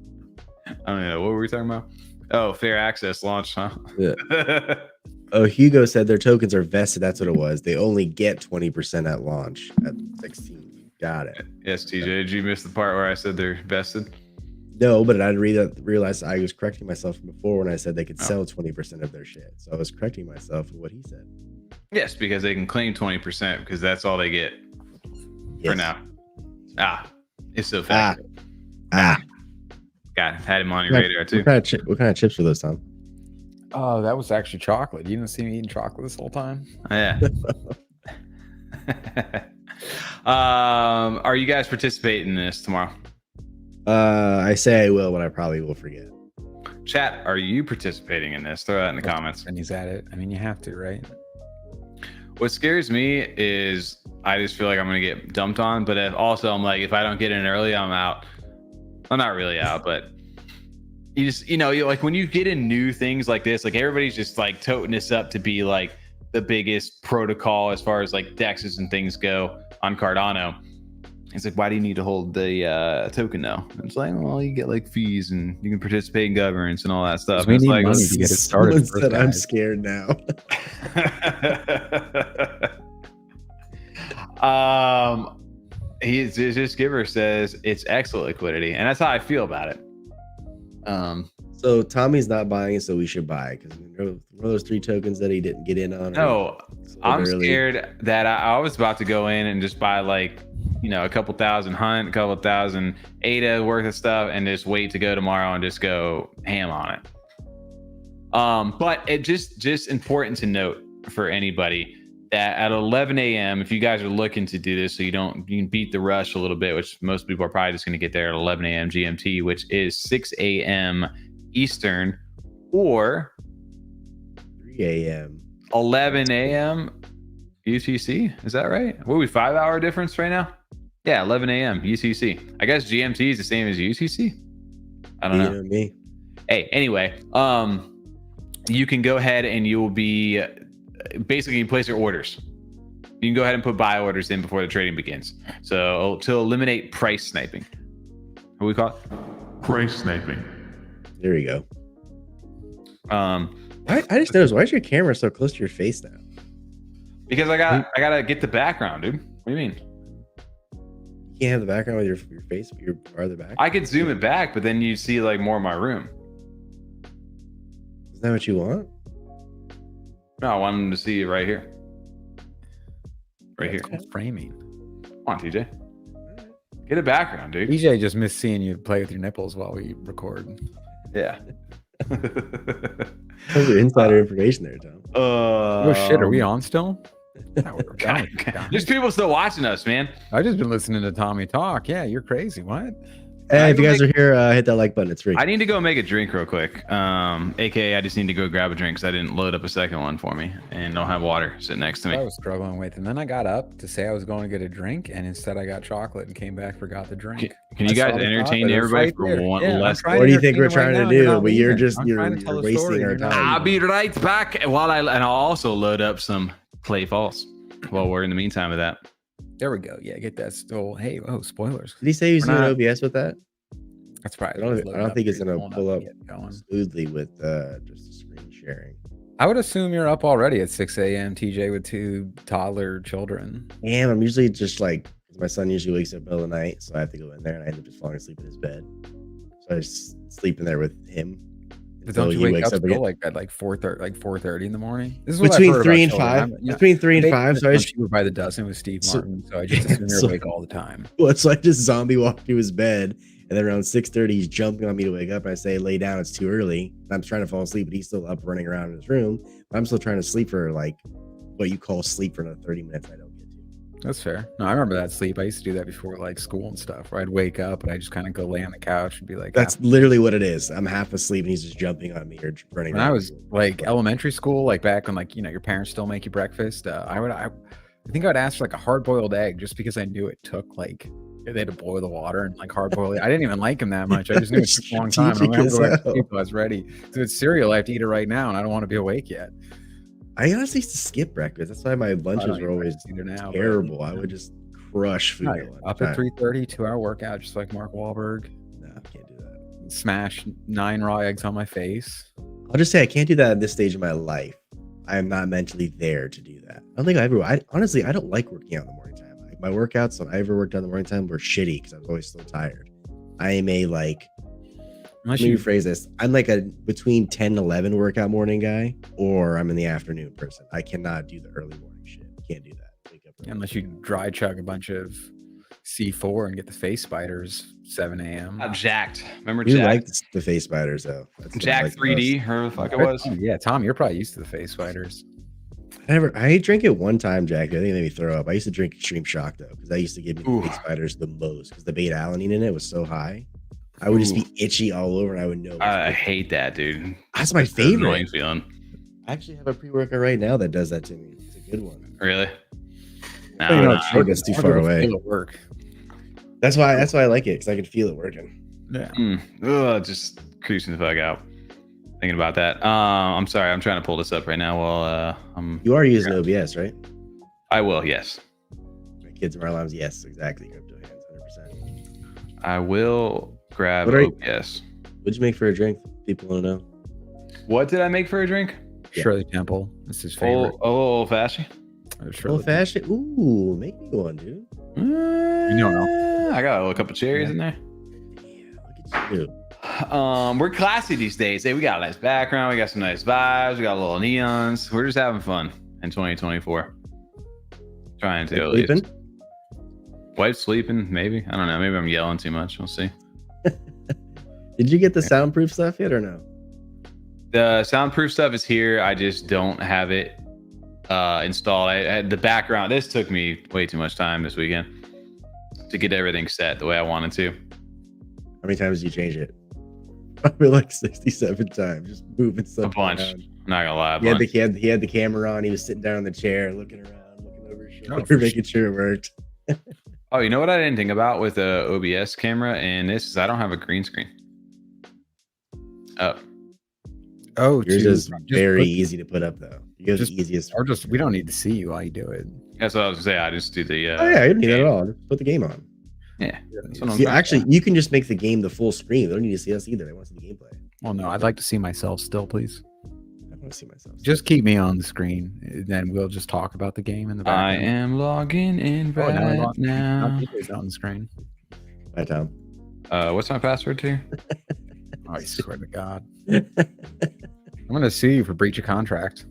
I don't know. What were we talking about? Oh, fair access launch, huh? Yeah. Oh, Hugo said their tokens are vested. That's what it was. They only get 20% at launch at 16. Got it. Yes, TJ. Did you miss the part where I said they're vested? No, but I realized I was correcting myself from before when I said they could sell 20% of their shit. So I was correcting myself with what he said. Yes, because they can claim 20% because that's all they get for now. It's so fast. Got it. Had him on your radar too. What kind of chips were those, Tom? Oh, that was actually chocolate. You didn't see me eating chocolate this whole time? Yeah. Are you guys participating in this tomorrow? I say I will, but I probably will forget. Chat, are you participating in this? Throw that in the comments. And he's at it. I mean, you have to, right? What scares me is I just feel like I'm going to get dumped on, but also I'm like, if I don't get in early, I'm out. I'm not really out, but you just, you like when you get in new things like this, like everybody's just like toting this up to be like the biggest protocol as far as like dexes and things go on Cardano. He's like, why do you need to hold the token now? And it's like, well, you get like fees and you can participate in governance and all that stuff. We It's need like, money to get it started. Someone said, I'm scared now. His giver says it's excellent liquidity, and that's how I feel about it. So Tommy's not buying it, so we should buy because one of those 3 tokens that he didn't get in on. No, I'm scared that I was about to go in and just buy like, you know, a couple thousand Hunt, a couple thousand ADA worth of stuff, and just wait to go tomorrow and just go ham on it. But it just important to note for anybody that at 11 a.m., if you guys are looking to do this, so you can beat the rush a little bit, which most people are probably just going to get there at 11 a.m. GMT, which is 6 a.m. Eastern, or 3 a.m. 11 a.m. UTC. Is that right? What are we, 5-hour difference right now? Yeah, 11 a.m. UTC. I guess GMT is the same as UTC. I don't know. Me. Hey, anyway, you can go ahead and you will be basically you place your orders. You can go ahead and put buy orders in before the trading begins. So to eliminate price sniping. What do we call it? Price sniping. There you go. I just noticed, why is your camera so close to your face now? Because I gotta get the background, dude. What do you mean? You can't have the background with your face, but you're farther back. I could zoom it back, but then you see like more of my room. Is that what you want? No, I want them to see it right here. Right here. Framing. Come on, TJ. Get a background, dude. DJ just missed seeing you play with your nipples while we record. Yeah. That's your insider information there, Tom. Oh shit, are we on still? There's people still watching us, man. I've just been listening to Tommy talk. Yeah, you're crazy. What? Hey, if you guys are here, hit that like button. It's free. I need to go make a drink real quick. AKA, I just need to go grab a drink because I didn't load up a second one for me and don't have water sitting next to me. I was struggling with, and then I got up to say I was going to get a drink, and instead I got chocolate and came back, forgot the drink. Can you guys entertain everybody for one less? What do you think we're trying to do? But you're wasting our time. I'll be right back and I'll also load up some play false while we're in the meantime of that. There we go. Yeah, get that still. Hey, spoilers. Did he say he was doing OBS with that? That's probably. I don't think it's gonna pull up smoothly with just screen sharing. I would assume you're up already at 6 a.m. TJ with 2 toddler children. And I'm usually just like, my son usually wakes up in the middle of the night, so I have to go in there and I end up just falling asleep in his bed. So I just sleep in there with him. But don't you wake up still like at like 4:30 in the morning? This is between 3 and 5. Between 3 and 5. So I just by the dozen with Steve Martin. So I just assume you're awake all the time. Well, so I just zombie walk to his bed, and then around 6:30 he's jumping on me to wake up. And I say, lay down, it's too early. I'm trying to fall asleep, but he's still up running around in his room. I'm still trying to sleep for like what you call sleep for another 30 minutes. I don't get to. That's fair. No, I remember that sleep. I used to do that before like school and stuff, where I'd wake up and I just kind of go lay on the couch and be like, that's literally what it is. I'm half asleep and he's just jumping on me or running. When I was like elementary school, like back when like, you know, your parents still make you breakfast, I think I'd ask for like a hard-boiled egg just because I knew it took like, they had to boil the water and like hard-boiled. I didn't even like him that much. I just knew it took a long time. And I was ready. So it's cereal. I have to eat it right now and I don't want to be awake yet. I honestly used to skip breakfast. That's why my lunches were always terrible. I would just crush food. Up at 3:30, 2-hour workout, just like Mark Wahlberg. No, I can't do that. Smash 9 raw eggs on my face. I'll just say I can't do that at this stage of my life. I am not mentally there to do that. I don't think honestly, I don't like working out in the morning time. Like my workouts when I ever worked out in the morning time were shitty because I was always so tired. I am a like, let me rephrase this. I'm like a between 10 and 11 workout morning guy, or I'm in the afternoon person. I cannot do the early morning shit. Can't do that. Wake up unless you dry chug a bunch of C4 and get the face spiders 7 a.m. I'm jacked. Remember you Jack? Like the face spiders though. That's Jack like 3D, her the fuck it was. Yeah, Tom, you're probably used to the face spiders. I drank it one time, Jack. I think it made me throw up. I used to drink Extreme Shock though, because that used to give me the face spiders the most because the beta alanine in it was so high. I would just be itchy all over and I would know. I hate that, dude. That's my favorite feeling. I actually have a pre-workout right now that does that to me. It's a good one. Really? No, it's too far away. Work. That's why I like it, because I can feel it working. Yeah. Just creasing the fuck out. Thinking about that. I'm sorry, I'm trying to pull this up right now while you are using OBS, right? I will, yes. My kids and my alarms, yes, exactly. I will grab OBS. What'd you make for a drink? People want to know. What did I make for a drink? Shirley Temple. This is favorite. Old fashioned. Old fashioned. Ooh, make me one, dude. I got a little couple cherries in there. Yeah, look at you. We're classy these days. Hey, we got a nice background. We got some nice vibes. We got little neons. We're just having fun in 2024. Trying to at least. Wife sleeping, maybe. I don't know. Maybe I'm yelling too much. We'll see. Did you get the soundproof stuff yet or no? The soundproof stuff is here. I just don't have it installed. I had the background. This took me way too much time this weekend to get everything set the way I wanted to. How many times did you change it? Probably like 67 times. Just moving stuff a bunch. around. I'm not gonna lie. He had the camera on. He was sitting down in the chair, looking around, looking over his shoulder, making sure it worked. Oh, you know what I didn't think about with the OBS camera, and this is I don't have a green screen. Oh, yours is very easy to put up though. Yours is the easiest. Or just we don't need to see you while you do it. That's what I was gonna say. I just do the. Oh yeah, you don't need that at all. Just put the game on. Yeah. Actually, you can just make the game the full screen. They don't need to see us either. They want to see the gameplay. Well, no, I'd like to see myself still, please. I want to see myself. Just keep me on the screen, then we'll just talk about the game in the background. I am logging in right now. It's on the screen. Bye, Tom. What's my password to? I swear to God. I'm gonna sue you for breach of contract.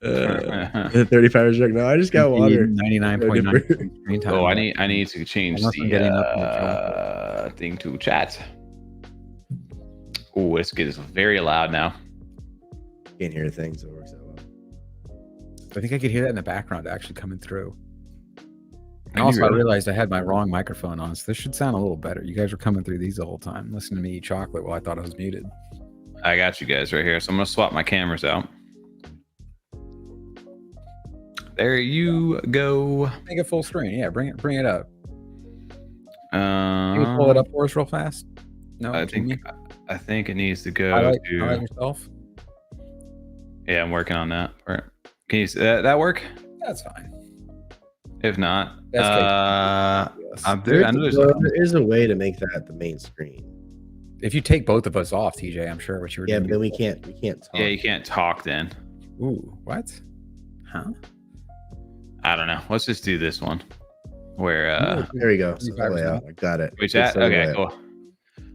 35 is no, I just got water. 99.9 screen time. Oh, I need to change the thing to chat. Oh, this is very loud now. Can't hear things, so it works out well. I think I could hear that in the background actually coming through. And also, I realized I had my wrong microphone on, so this should sound a little better. You guys were coming through these the whole time, listening to me eat chocolate while I thought I was muted. I got you guys right here, so I'm gonna swap my cameras out. There you go. Make it full screen. Yeah, bring it up. Can you pull it up for us real fast? No, I think it needs to go highlight to yourself. Yeah, I'm working on that. Can you see that work? That's fine. If not, there is a way to make that the main screen. If you take both of us off, TJ, I'm sure what you were doing. Yeah, but then we can't talk. Yeah, you can't talk then. Ooh, what? Huh? I don't know. Let's just do this one. Where there we go. So I got it. We chat? Okay, cool.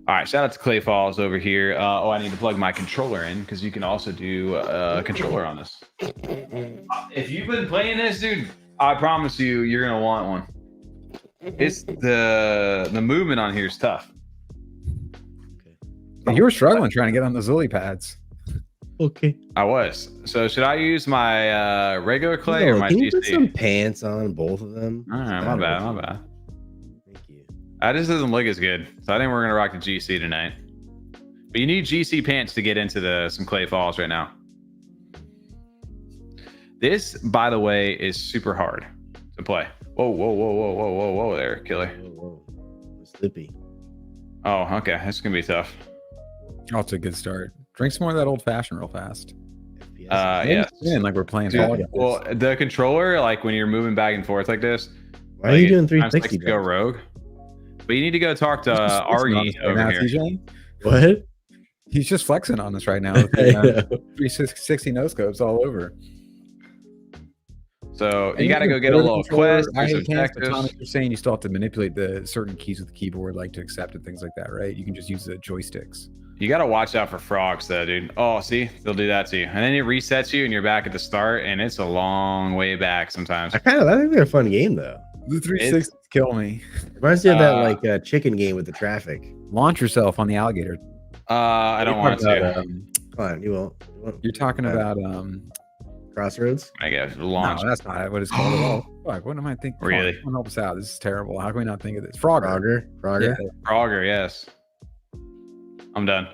All right, shout out to Clay Falls over here. I need to plug my controller in because you can also do a controller on this. If you've been playing this, dude, I promise you, you're gonna want one. It's the movement on here is tough. You were struggling trying to get on the Zully pads. Okay. I was. So should I use my regular Clay or my can GC? You put some pants on both of them? All right, my bad. Thank you. This doesn't look as good. So I think we're gonna rock the GC tonight. But you need GC pants to get into some Clay Falls right now. This, by the way, is super hard to play. Whoa there, killer. Whoa. Slippy. Oh, okay. That's gonna be tough. Oh, it's a good start. Drink some more of that old fashioned real fast. Yeah. Like we're playing. Dude, well, the controller, like when you're moving back and forth like this. Why are you doing 360? Go rogue. But you need to go talk to Argy over here. TJ. What? He's just flexing on us right now. 360 no scopes all over. So you got to go get a little quest. Thomas, you're saying you still have to manipulate the certain keys with the keyboard, like to accept it, things like that, right? You can just use the joysticks. You got to watch out for frogs, though, dude. Oh, see, they'll do that to you, and then it resets you, and you're back at the start, and it's a long way back sometimes. I think they're a fun game though. The 360 kill me. Reminds me of that like chicken game with the traffic. Launch yourself on the alligator. I don't want to. Come on, you won't. You're talking about Crossroads? I guess launch. No, that's not what it's called at all. Fuck, what am I thinking? Really? Come on, help us out. This is terrible. How can we not think of this? Frogger. Yeah. Frogger, yes. I'm done.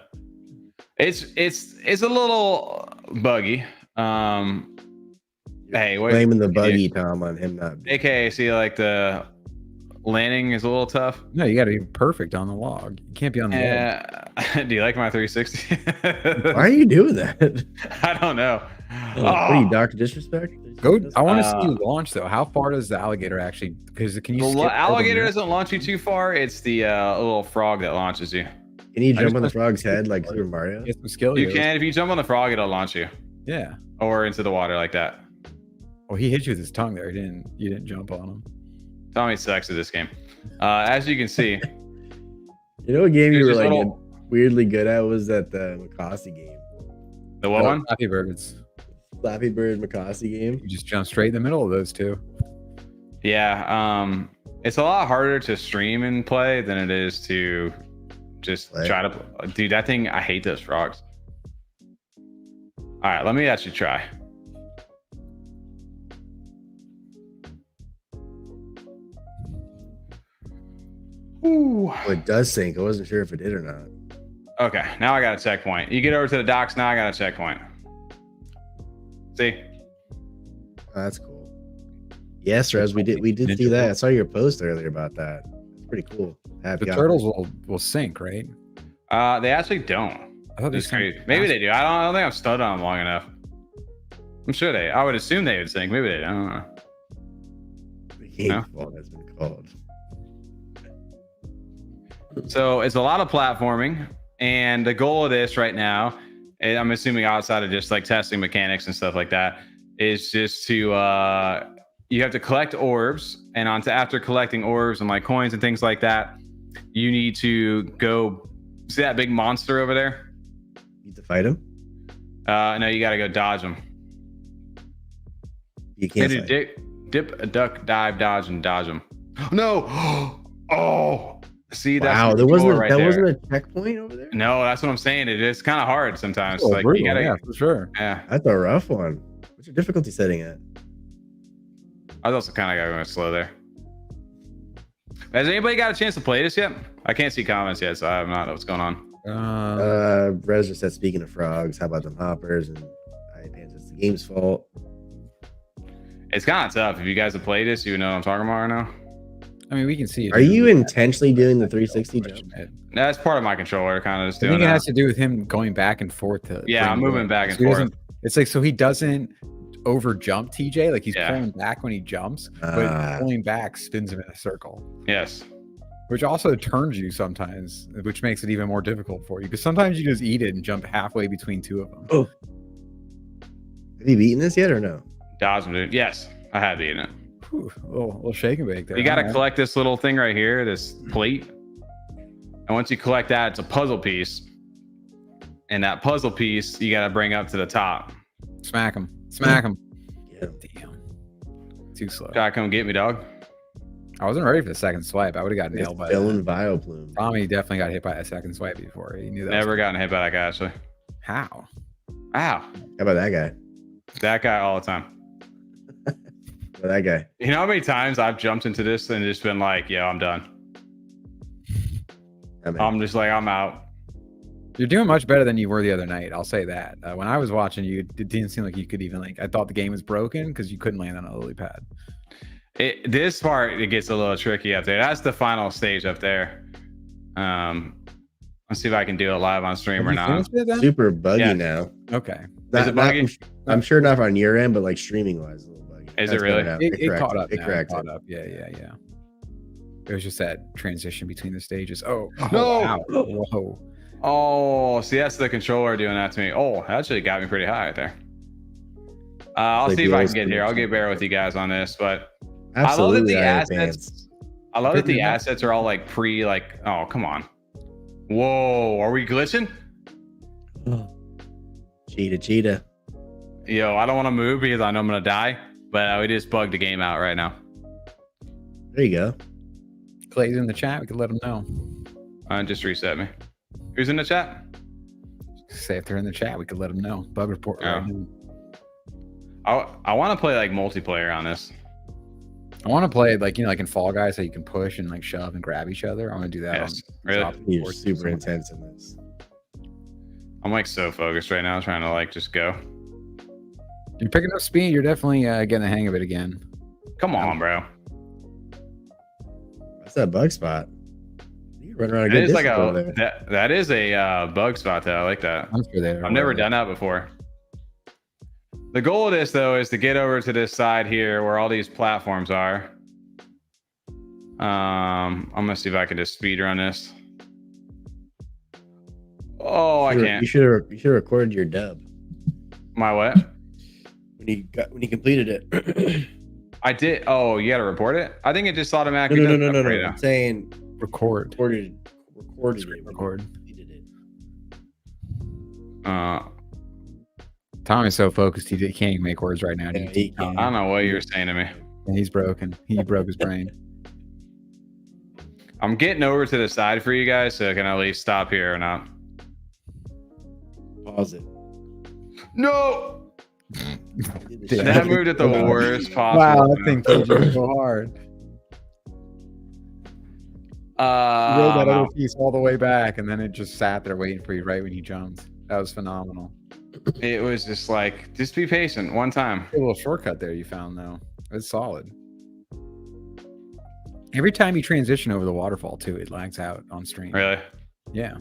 It's a little buggy. Hey, wait. Blaming the buggy, Tom, on him not. AKA, see, like the landing is a little tough. No, you got to be perfect on the log. You can't be on the edge. Do you like my 360? Why are you doing that? I don't know. What are you, Dr. Disrespect? Go. I want to see you launch though. How far does the alligator actually? Because can you? The skip alligator over doesn't launch you too far. It's the little frog that launches you. Can you jump on the frog's head like Super Mario? Get some skill. You can. If you jump on the frog, it'll launch you. Yeah. Or into the water like that. Well, he hit you with his tongue there. You didn't jump on him. Tommy sucks at this game. As you can see. You know what game you were like little... weirdly good at was that the Makasi game. The what one? Flappy Birds. Flappy Bird Makasi game. You just jump straight in the middle of those two. Yeah. It's a lot harder to stream and play than it is to just try to play. Dude, that thing, I hate those frogs. All right, let me actually try. Ooh. Oh, it does sink. I wasn't sure if it did or not. Okay, now I got a checkpoint. You get over to the docks, now I got a checkpoint. See? Oh, that's cool. Yes, Rez, we did see that. I saw your post earlier about that. It's pretty cool. The turtles will sink, right? They actually don't. I thought It's crazy. Maybe they do. I don't think I've studied on them long enough. I'm sure I would assume they would sink. Maybe they don't. I don't know. The game fault has been called. So it's a lot of platforming, and the goal of this right now, and I'm assuming outside of just like testing mechanics and stuff like that, is just to you have to collect orbs, and after collecting orbs and like coins and things like that, you need to go see that big monster over there. You need to fight him. No, you got to go dodge him. You can't dip, duck, dive, dodge, and dodge him. No! Oh! See, that's wow, there wasn't a checkpoint over there. No, that's what I'm saying. It's kind of hard sometimes. Oh, like brutal, you gotta, yeah, for sure. Yeah, that's a rough one. What's your difficulty setting at? I was also kind of going slow there. Has anybody got a chance to play this yet? I can't see comments yet, so I have not know what's going on. Rez just said, speaking of frogs, how about them hoppers? And it's the game's fault. It's kind of tough. If you guys have played this, you know what I'm talking about right now. I mean, we can see it. Are you intentionally doing the 360 jump? That's part of my controller, kind of just doing. I think it has to do with him going back and forth. Yeah, I'm moving back and forth. It's like so he doesn't over jump TJ, like he's pulling back when he jumps, but pulling back spins him in a circle. Yes. Which also turns you sometimes, which makes it even more difficult for you because sometimes you just eat it and jump halfway between two of them. Oh. Have you beaten this yet or no? Dodge him, dude. Yes, I have beaten it. Whew, a little shake and bake there. You got to collect this little thing right here, this plate. And once you collect that, it's a puzzle piece. And that puzzle piece, you got to bring up to the top. Smack him. Smack him. Yeah. Damn. Too slow. Gotta come get me, dog. I wasn't ready for the second swipe. I would have got nailed by Dylan Vioplume. Tommy definitely got hit by a second swipe before. He knew that. Never gotten hit by that guy, actually. How? How about that guy? That guy all the time. That guy. You know how many times I've jumped into this and just been like, yeah, I'm done. I'm just like, I'm out. You're doing much better than you were the other night. I'll say that. When I was watching you, it didn't seem like you could even I thought the game was broken because you couldn't land on a lily pad. This part, it gets a little tricky up there. That's the final stage up there. Let's see if I can do it live on stream or not. Super buggy now. Okay. Is it buggy? I'm sure not on your end, but like streaming wise, a little buggy. Is it really? It caught up. It caught up. Yeah. It was just that transition between the stages. Oh no! Wow. Whoa. Oh, see, that's the controller doing that to me. Oh, that actually got me pretty high right there. I'll see if I can get here. I'll get bear with you guys on this, but absolutely, I love that the assets. I love that the assets are all like oh, come on. Whoa, are we glitching? Cheetah. Yo, I don't want to move because I know I'm gonna die, but we just bugged the game out right now. There you go. Clay's in the chat. We could let him know. Just reset me. Who's in the chat? Say if they're in the chat, we could let them know. Bug report. Oh. Right now. I want to play like multiplayer on this. I want to play like in Fall Guys, so you can push and like shove and grab each other. I want to do that. Yes, really. You're super intense in this. I'm like so focused right now, trying to like just go. You're picking up speed. You're definitely getting the hang of it again. Come on, bro. That's that bug spot. Running around a It good is like distance over there. that is a bug spot though. I like that. I'm sure I've never done that before. The goal of this though is to get over to this side here where all these platforms are. I'm gonna see if I can just speed run this. Oh, I can't. You should have recorded your dub. My what? When you completed it. I did. Oh, you got to report it? I think it just automatically. No. Right now. I'm saying recorded it. Tommy's so focused he can't even make words right now. Yeah, I don't know what you're saying to me. He's broken. He broke his brain. I'm getting over to the side for you guys, so I can at least stop here or not. Pause it. No. That moved at the worst possible. Wow, that thing killed you so hard. You rolled that other piece all the way back, and then it just sat there waiting for you right when you jumped. That was phenomenal. It was just like, just be patient. One time. A little shortcut there you found though. It's solid. Every time you transition over the waterfall too, it lags out on stream. Really? Yeah.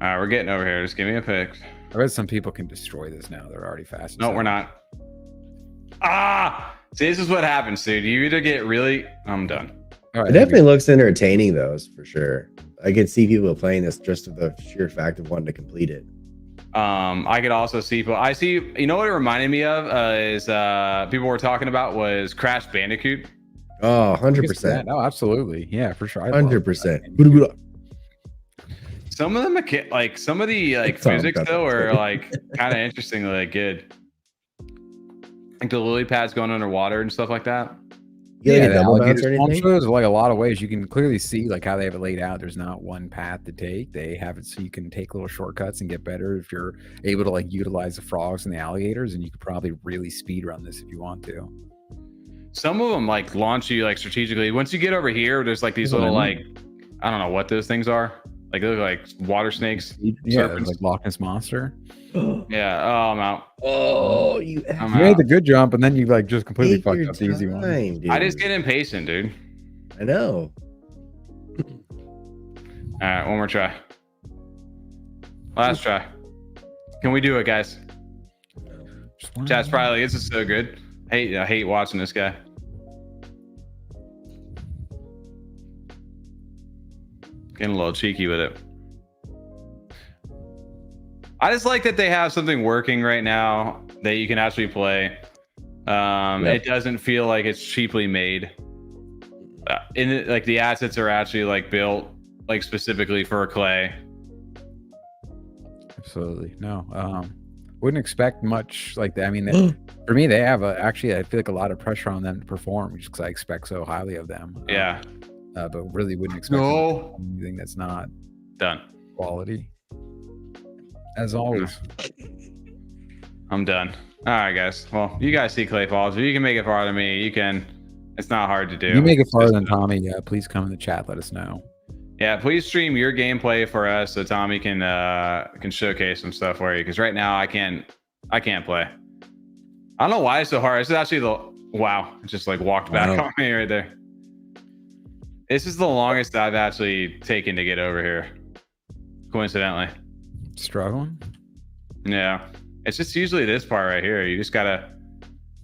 All right, we're getting over here. Just give me a pick. I bet some people can destroy this now. They're already fast. No, we're not. Ah! See, this is what happens, dude. You either get really... I'm done. All right, it definitely looks entertaining, though, for sure. I could see people playing this just for the sheer fact of wanting to complete it. I could also see people... I see... You know what it reminded me of is people were talking about was Crash Bandicoot. Oh, 100%. Oh, absolutely. Yeah, for sure. 100%. Some of the some of the physics though are like kind of interestingly like good. Like the lily pads going underwater and stuff like that. Yeah, the alligators shows like a lot of ways. You can clearly see like how they have it laid out. There's not one path to take. They have it so you can take little shortcuts and get better if you're able to like utilize the frogs and the alligators, and you could probably really speed run this if you want to. Some of them like launch you like strategically. Once you get over here, there's like these little like I don't know what those things are. Like they look like water snakes. Yeah, like Loch Ness Monster. Yeah. Oh, I'm out. Oh, you made the good jump, and then you like just completely fucked up the easy one. Dude. I just get impatient, dude. I know. All right, one more try. Last try. Can we do it, guys? Chat's probably like, this is so good. I hate watching this guy. Getting a little cheeky with it. I just like that they have something working right now that you can actually play. It doesn't feel like it's cheaply made. Like the assets are actually like built like specifically for clay. Absolutely. No. Wouldn't expect much like that. I mean, for me, they have actually, I feel like a lot of pressure on them to perform just because I expect so highly of them. Yeah. But really wouldn't expect anything that's not done quality. As always. I'm done. All right, guys. Well, you guys see Clay Falls. If you can make it farther than me, you can. It's not hard to do. You make it farther than Tommy. Yeah, please come in the chat. Let us know. Yeah, please stream your gameplay for us so Tommy can showcase some stuff for you. Because right now I can't play. I don't know why it's so hard. This is actually wow. It just like walked back on me right there. This is the longest I've actually taken to get over here. Coincidentally. Struggling? Yeah. It's just usually this part right here. You just gotta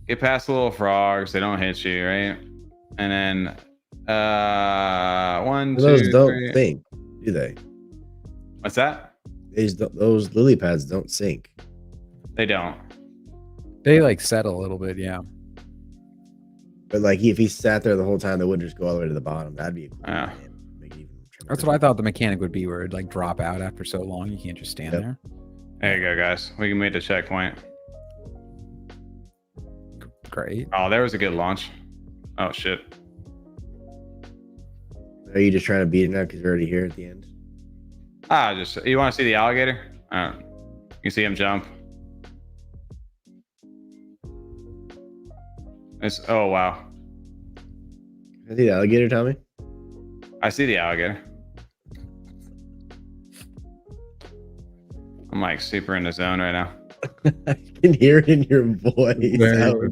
get past the little frogs. They don't hit you, right? And then one, those two, don't three. sink, do they? What's that? Those lily pads don't sink. They don't. They like settle a little bit, yeah. But like if he sat there the whole time, they would just go all the way to the bottom. That'd be cool. Yeah. That's what I thought the mechanic would be, where it'd like drop out after so long. You can't just stand there. There you go, guys. We can make the checkpoint. Great. Oh, there was a good launch. Oh shit. Are you just trying to beat it now because you're already here at the end? Just you want to see the alligator? You can see him jump. Oh wow. I see the alligator, Tommy. I see the alligator. I'm like super in the zone right now. I can hear it in your voice.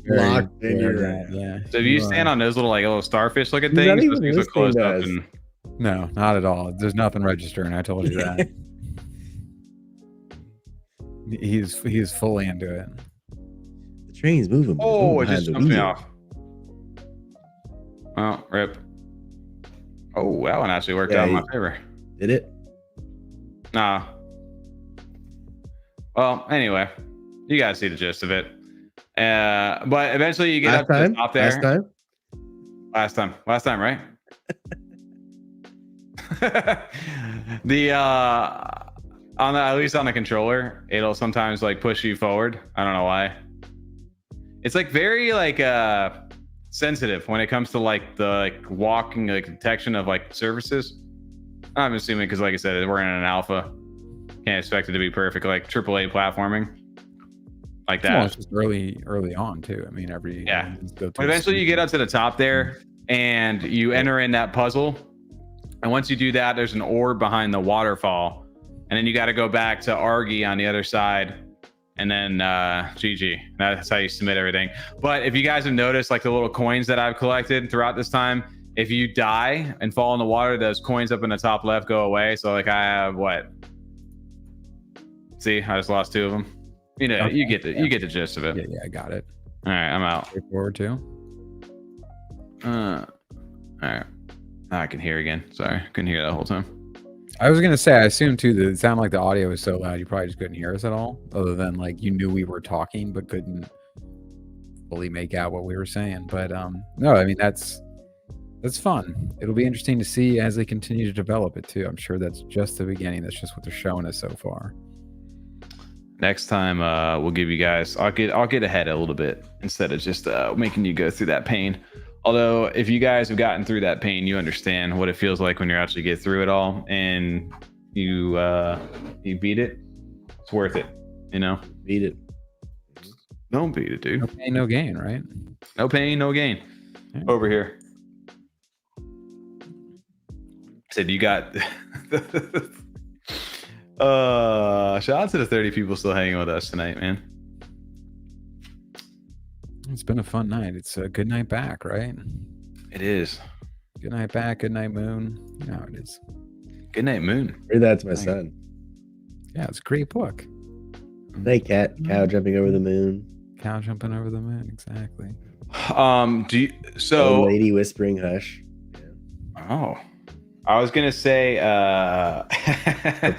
Locked in your yeah. So if you stand on those little starfish looking He's not things, even those things are listening closed to up us. and No, not at all. There's nothing registering. I told you that. He's fully into it. The train's moving. oh, it just jumped me off. Oh, rip. Oh, that one actually worked out in my favor. Did it? Nah. Well, anyway, you guys see the gist of it. But eventually you get up to the top there. Last time, right? The at least on the controller, it'll sometimes like push you forward. I don't know why. It's like very sensitive when it comes to the walking detection of surfaces. I'm assuming because like I said, we're in an alpha. Can't expect it to be perfect like AAA platforming like that. Well, it's just early on too. I mean, but eventually you get up to the top there and you enter in that puzzle. And once you do that, there's an orb behind the waterfall. And then you got to go back to Argy on the other side. And then GG. That's how you submit everything. But if you guys have noticed, the little coins that I've collected throughout this time, if you die and fall in the water, those coins up in the top left go away. So I have what? See, I just lost 2 of them. You know, you get the gist of it. Yeah, I got it. All right, I'm out. Forward too. All right. Now I can hear again. Sorry, couldn't hear that whole time. I was gonna say, I assume too that it sounded like the audio was so loud you probably just couldn't hear us at all, other than you knew we were talking but couldn't fully make out what we were saying. But no, I mean that's fun. It'll be interesting to see as they continue to develop it too. I'm sure that's just the beginning. That's just what they're showing us so far. Next time we'll give you guys, I'll get ahead a little bit instead of just making you go through that pain. Although if you guys have gotten through that pain, you understand what it feels like when you actually get through it all and you beat it. It's worth it, you know. Beat it. Don't beat it, dude. No pain, no gain, right? No pain, no gain. Yeah. Over here. Said you got shout out to the 30 people still hanging with us tonight, man. It's been a fun night. It's a good night back, right? It is. Good night back, good night moon. You know how it is. Good night moon. Read that to my son. Yeah, it's a great book. Night cat, cow jumping over the moon. Cow jumping over the moon, exactly. Old lady whispering hush. Yeah. Oh. I was gonna say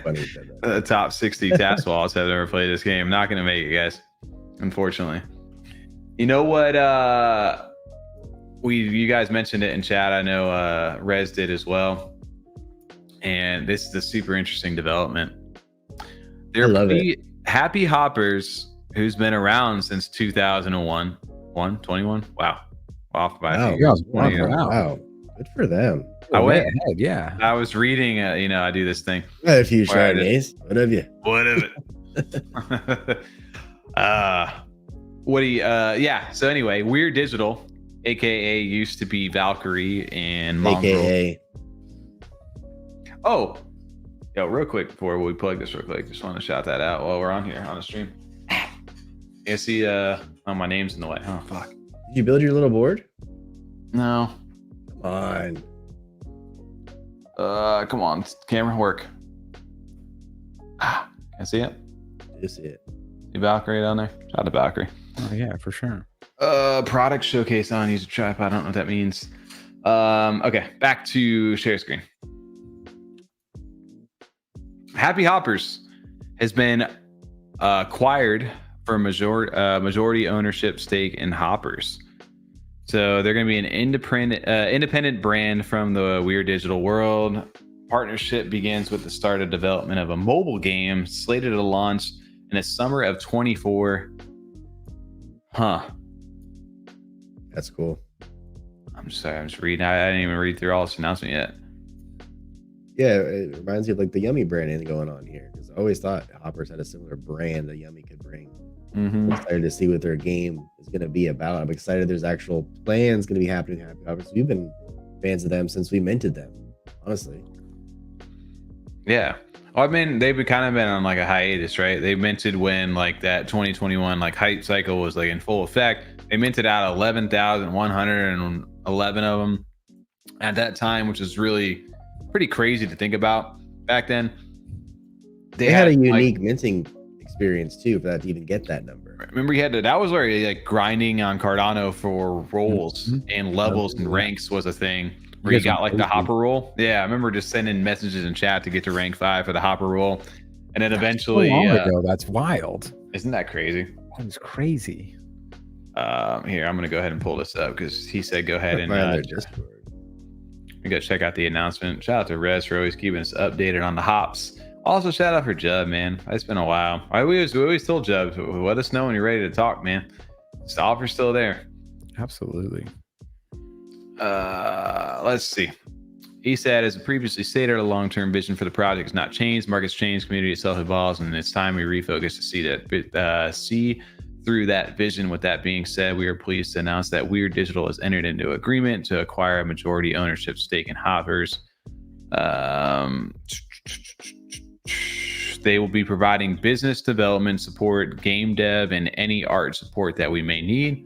funny the top 60 task walls have ever played this game. Not gonna make it, guys. Unfortunately. You know what? You guys mentioned it in chat. I know Rez did as well. And this is a super interesting development. I love it. Happy Hoppers, who's been around since 2001. 21? Wow. Off by wow. Good for them. I went ahead, yeah. I was reading, I do this thing. I had a few Chardonnays. What have you? What of it? Yeah. So anyway, Wyrd Digital, aka used to be Valkyrie and Mongrel. AKA. Oh, yo, real quick before we plug this real quick, just want to shout that out while we're on here on the stream. You see, my name's in the way. Oh fuck. Did you build your little board? No. Come on. Come on, camera work. Can I see it? You see it. You Valkyrie down there? Shout out to Valkyrie. Oh yeah, for sure. Product showcase on user tripod. I don't know what that means. Okay, back to share screen. Happy Hoppers has been acquired for majority ownership stake in Hoppers. So they're going to be an independent brand from the Wyrd Digital world. Partnership begins with the start of development of a mobile game slated to launch in the summer of 24. Huh. That's cool. I'm sorry, I'm just reading. I didn't even read through all this announcement yet. Yeah, it reminds me of like the Yummy branding going on here. Because I always thought Hoppers had a similar brand that Yummy could bring. I'm excited to see what their game is going to be about. I'm excited there's actual plans going to be happening. Happy Hoppers. We've been fans of them since we minted them, honestly. Yeah. I mean, they've kind of been on like a hiatus, right? They minted when like that 2021 like hype cycle was like in full effect. They minted out 11,111 of them at that time, which is really pretty crazy to think about back then. They had a unique minting experience too for that to even get that number. Remember, you had to, that was where like grinding on Cardano for rolls and levels and ranks was a thing. Where you got like the hopper roll. Yeah, I remember just sending messages in chat to get to rank 5 for the hopper roll, and then eventually. So long ago, that's wild. Isn't that crazy? That is crazy. Here, I'm gonna go ahead and pull this up because he said go ahead and we go check out the announcement. Shout out to Rez for always keeping us updated on the hops. Also, shout out for Jub, man. It's been a while. We always told Jub, let us know when you're ready to talk, man. The offer's still there. Absolutely. Let's see. He said, as previously stated, our long-term vision for the project has not changed. Markets change, community itself evolves, and it's time we refocus to see through that vision. With that being said, we are pleased to announce that Wyrd Digital has entered into agreement to acquire a majority ownership stake in Hoppers. They will be providing business development support, game dev, and any art support that we may need.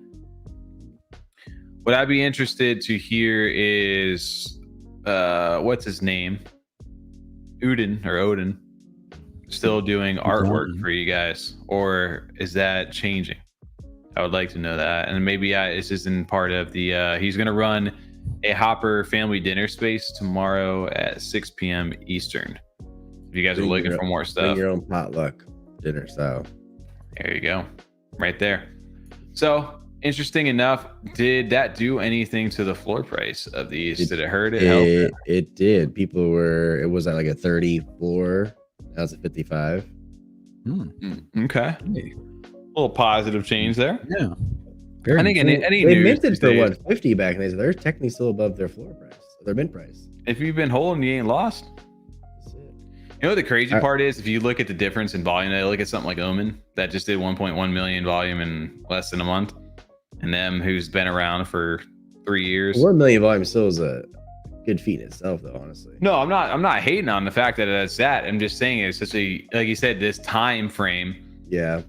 What I'd be interested to hear is, what's his name? Odin, still doing artwork for you guys, or is that changing? I would like to know that. And maybe this isn't part of the, he's going to run a Hopper family dinner space tomorrow at 6 p.m. Eastern. If you guys are looking for more stuff. Bring your own potluck dinner style. There you go. Right there. So, interesting enough, did that do anything to the floor price of these? Did it hurt it? It did. It was at like a 34. Now it's at 55. Okay. A little positive change there. Yeah. I think any they minted for 150 back in the day, so they're technically still above their floor price, their mint price. If you've been holding, you ain't lost. That's it. You know what the crazy part is? If you look at the difference in volume, look at something like OMEN that just did 1.1 million volume in less than a month. And them who's been around for 3 years. 1 million volume still is a good feat in itself, though, honestly. No, I'm not hating on the fact that it's that. I'm just saying it's such a, like you said, this time frame. Yeah.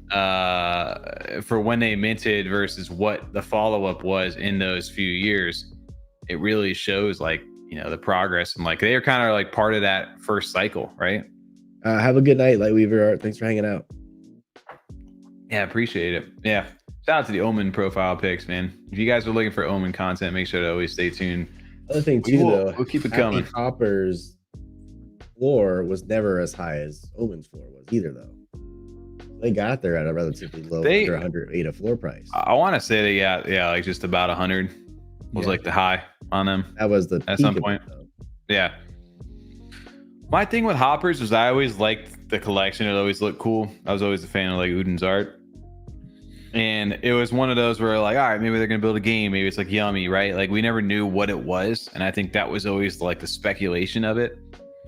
For when they minted versus what the follow-up was in those few years, it really shows like, you know, the progress, and like they're kind of like part of that first cycle, right? Have a good night, Lightweaver. Thanks for hanging out. Yeah, appreciate it. Yeah. Shout out to the OMEN profile pics, man. If you guys are looking for OMEN content, make sure to always stay tuned. Other thing too, though, we'll keep it coming. Hopper's floor was never as high as OMEN's floor was either, though. They got there at a relatively low, under 108 a floor price. I want to say they got, like just about 100 was like the high on them. That was the at some point. Yeah. My thing with Hoppers was I always liked the collection. It always looked cool. I was always a fan of like Udin's art. And it was one of those where like, all right, maybe they're going to build a game. Maybe it's like Yummy, right? Like we never knew what it was. And I think that was always like the speculation of it.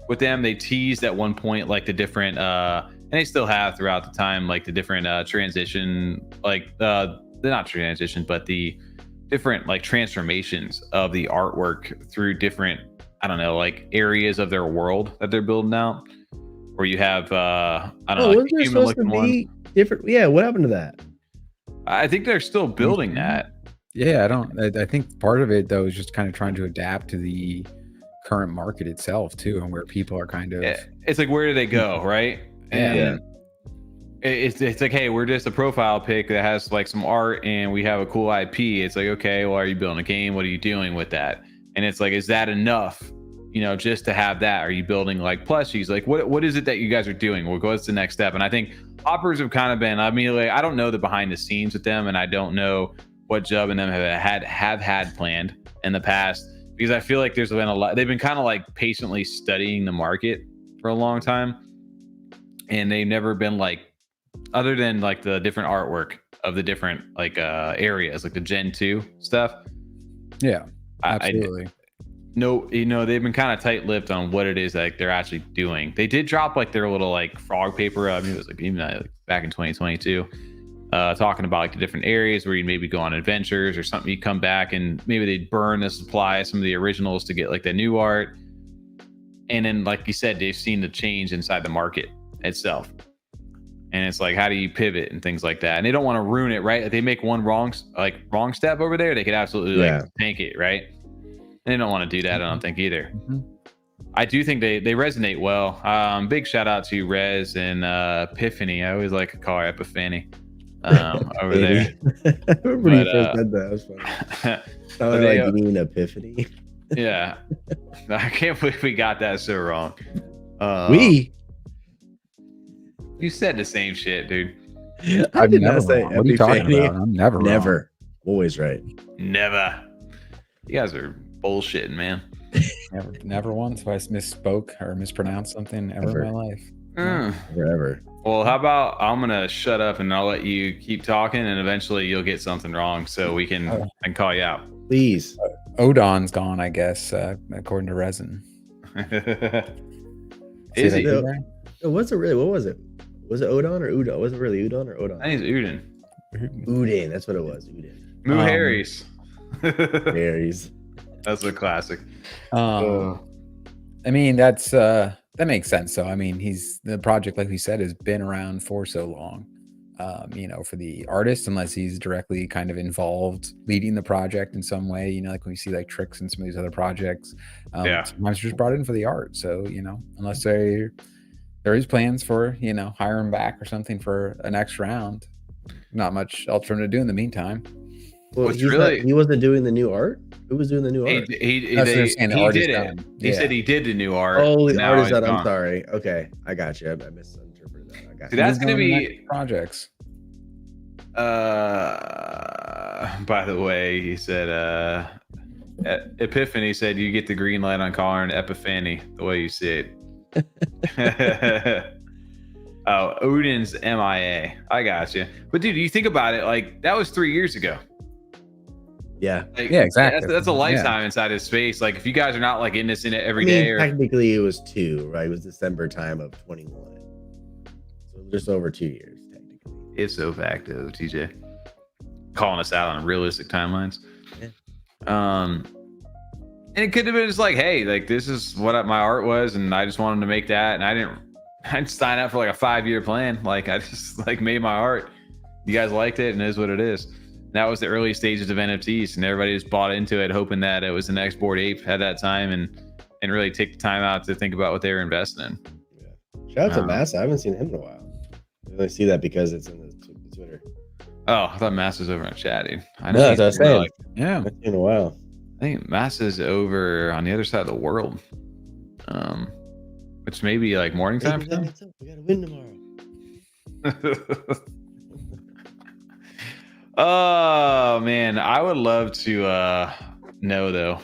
With them, they teased at one point like the different, and they still have throughout the time, like the different transition, like they're not transition, but the different like transformations of the artwork through different, I don't know, like areas of their world that they're building out. Where you have, I don't know, like human looking one. Different. Yeah, what happened to that? I think they're still building that. Yeah, I think part of it though is just kind of trying to adapt to the current market itself too, and where people are kind of. It's like, where do they go, right? And it's like, hey, we're just a profile pic that has like some art, and we have a cool IP. It's like, okay, well, are you building a game? What are you doing with that? And it's like, is that enough? You know, just to have that? Are you building like plushies? Like, what is it that you guys are doing? Well, what's the next step? And I think Hoppers have kind of been, I mean, like, I don't know the behind the scenes with them, and I don't know what Jub and them have had planned in the past, because I feel like there's been a lot, they've been kind of like patiently studying the market for a long time, and they've never been like, other than like the different artwork of the different like areas, like the Gen 2 stuff. Yeah, absolutely. No, you know, they've been kind of tight-lipped on what it is like they're actually doing. They did drop like their little like frog paper. I mean, it was like even like, back in 2022, talking about like the different areas where you maybe go on adventures or something. You come back and maybe they'd burn the supply of some of the originals to get like the new art. And then, like you said, they've seen the change inside the market itself. And it's like, how do you pivot and things like that? And they don't want to ruin it, right? If they make one wrong step over there, they could absolutely like tank it, right? And they don't want to do that, I don't think either. I do think they resonate well. Big shout out to Rez and Epiphany. I always like to call her Epiphany over there. I remember you first said that. That was funny. Sounded like you mean Epiphany. Yeah. I can't believe we got that so wrong. You said the same shit, dude. I did not say what are you talking about? I'm never wrong. Always right. Never. You guys are bullshitting, man. Never once have I misspoke or mispronounced something ever in my life. Forever. Well, how about I'm gonna shut up and I'll let you keep talking, and eventually you'll get something wrong, so we can call you out. Please. Odon's gone, I guess, according to Resin. Is he? What's it really? What was it? Was it Odon or Udon? Was it really Udon or Odon? I think it's Udon. Udin, that's what it was. Udin. Moo Harry's. Harry's. That's a classic. I mean, that's that makes sense. So, I mean, the project, like we said, has been around for so long. You know, for the artist, unless he's directly kind of involved leading the project in some way, you know, like when we see like Tricks and some of these other projects, sometimes just brought in for the art. So, you know, unless there is plans for, you know, hire him back or something for a next round, not much else for him to do in the meantime. Well, he wasn't doing the new art. Who was doing the new art? He did it. He said he did the new art. Oh, the art is done. I'm sorry. Okay, I got you. I misinterpreted that. I got you. That's going to be projects. By the way, he said Epiphany said you get the green light on calling Epiphany the way you see it. Oh, Odin's MIA. I got you. But dude, you think about it, like that was 3 years ago. Yeah. Like, yeah, exactly. That's a lifetime inside his space. Like if you guys are not like in this every day. Or technically it was 2, right? It was December time of 21. So just over 2 years, technically. It's so facto, TJ. Calling us out on realistic timelines. Yeah. And it could have been just like, hey, like this is what my art was, and I just wanted to make that, and I didn't sign up for like a 5-year plan. Like I just like made my art. You guys liked it, and it is what it is. And that was the early stages of NFTs, and everybody just bought into it, hoping that it was the next Bored Ape at that time, and really take the time out to think about what they were investing in. Yeah. Shout out to Mass. I haven't seen him in a while. I only see that because it's in the Twitter. Oh, I thought Mass was over on chat, dude. I know. That's what I was saying. Yeah, I haven't seen in a while. I think Mass is over on the other side of the world. Which may be like morning time for them. We gotta win tomorrow. Oh man, I would love to know though.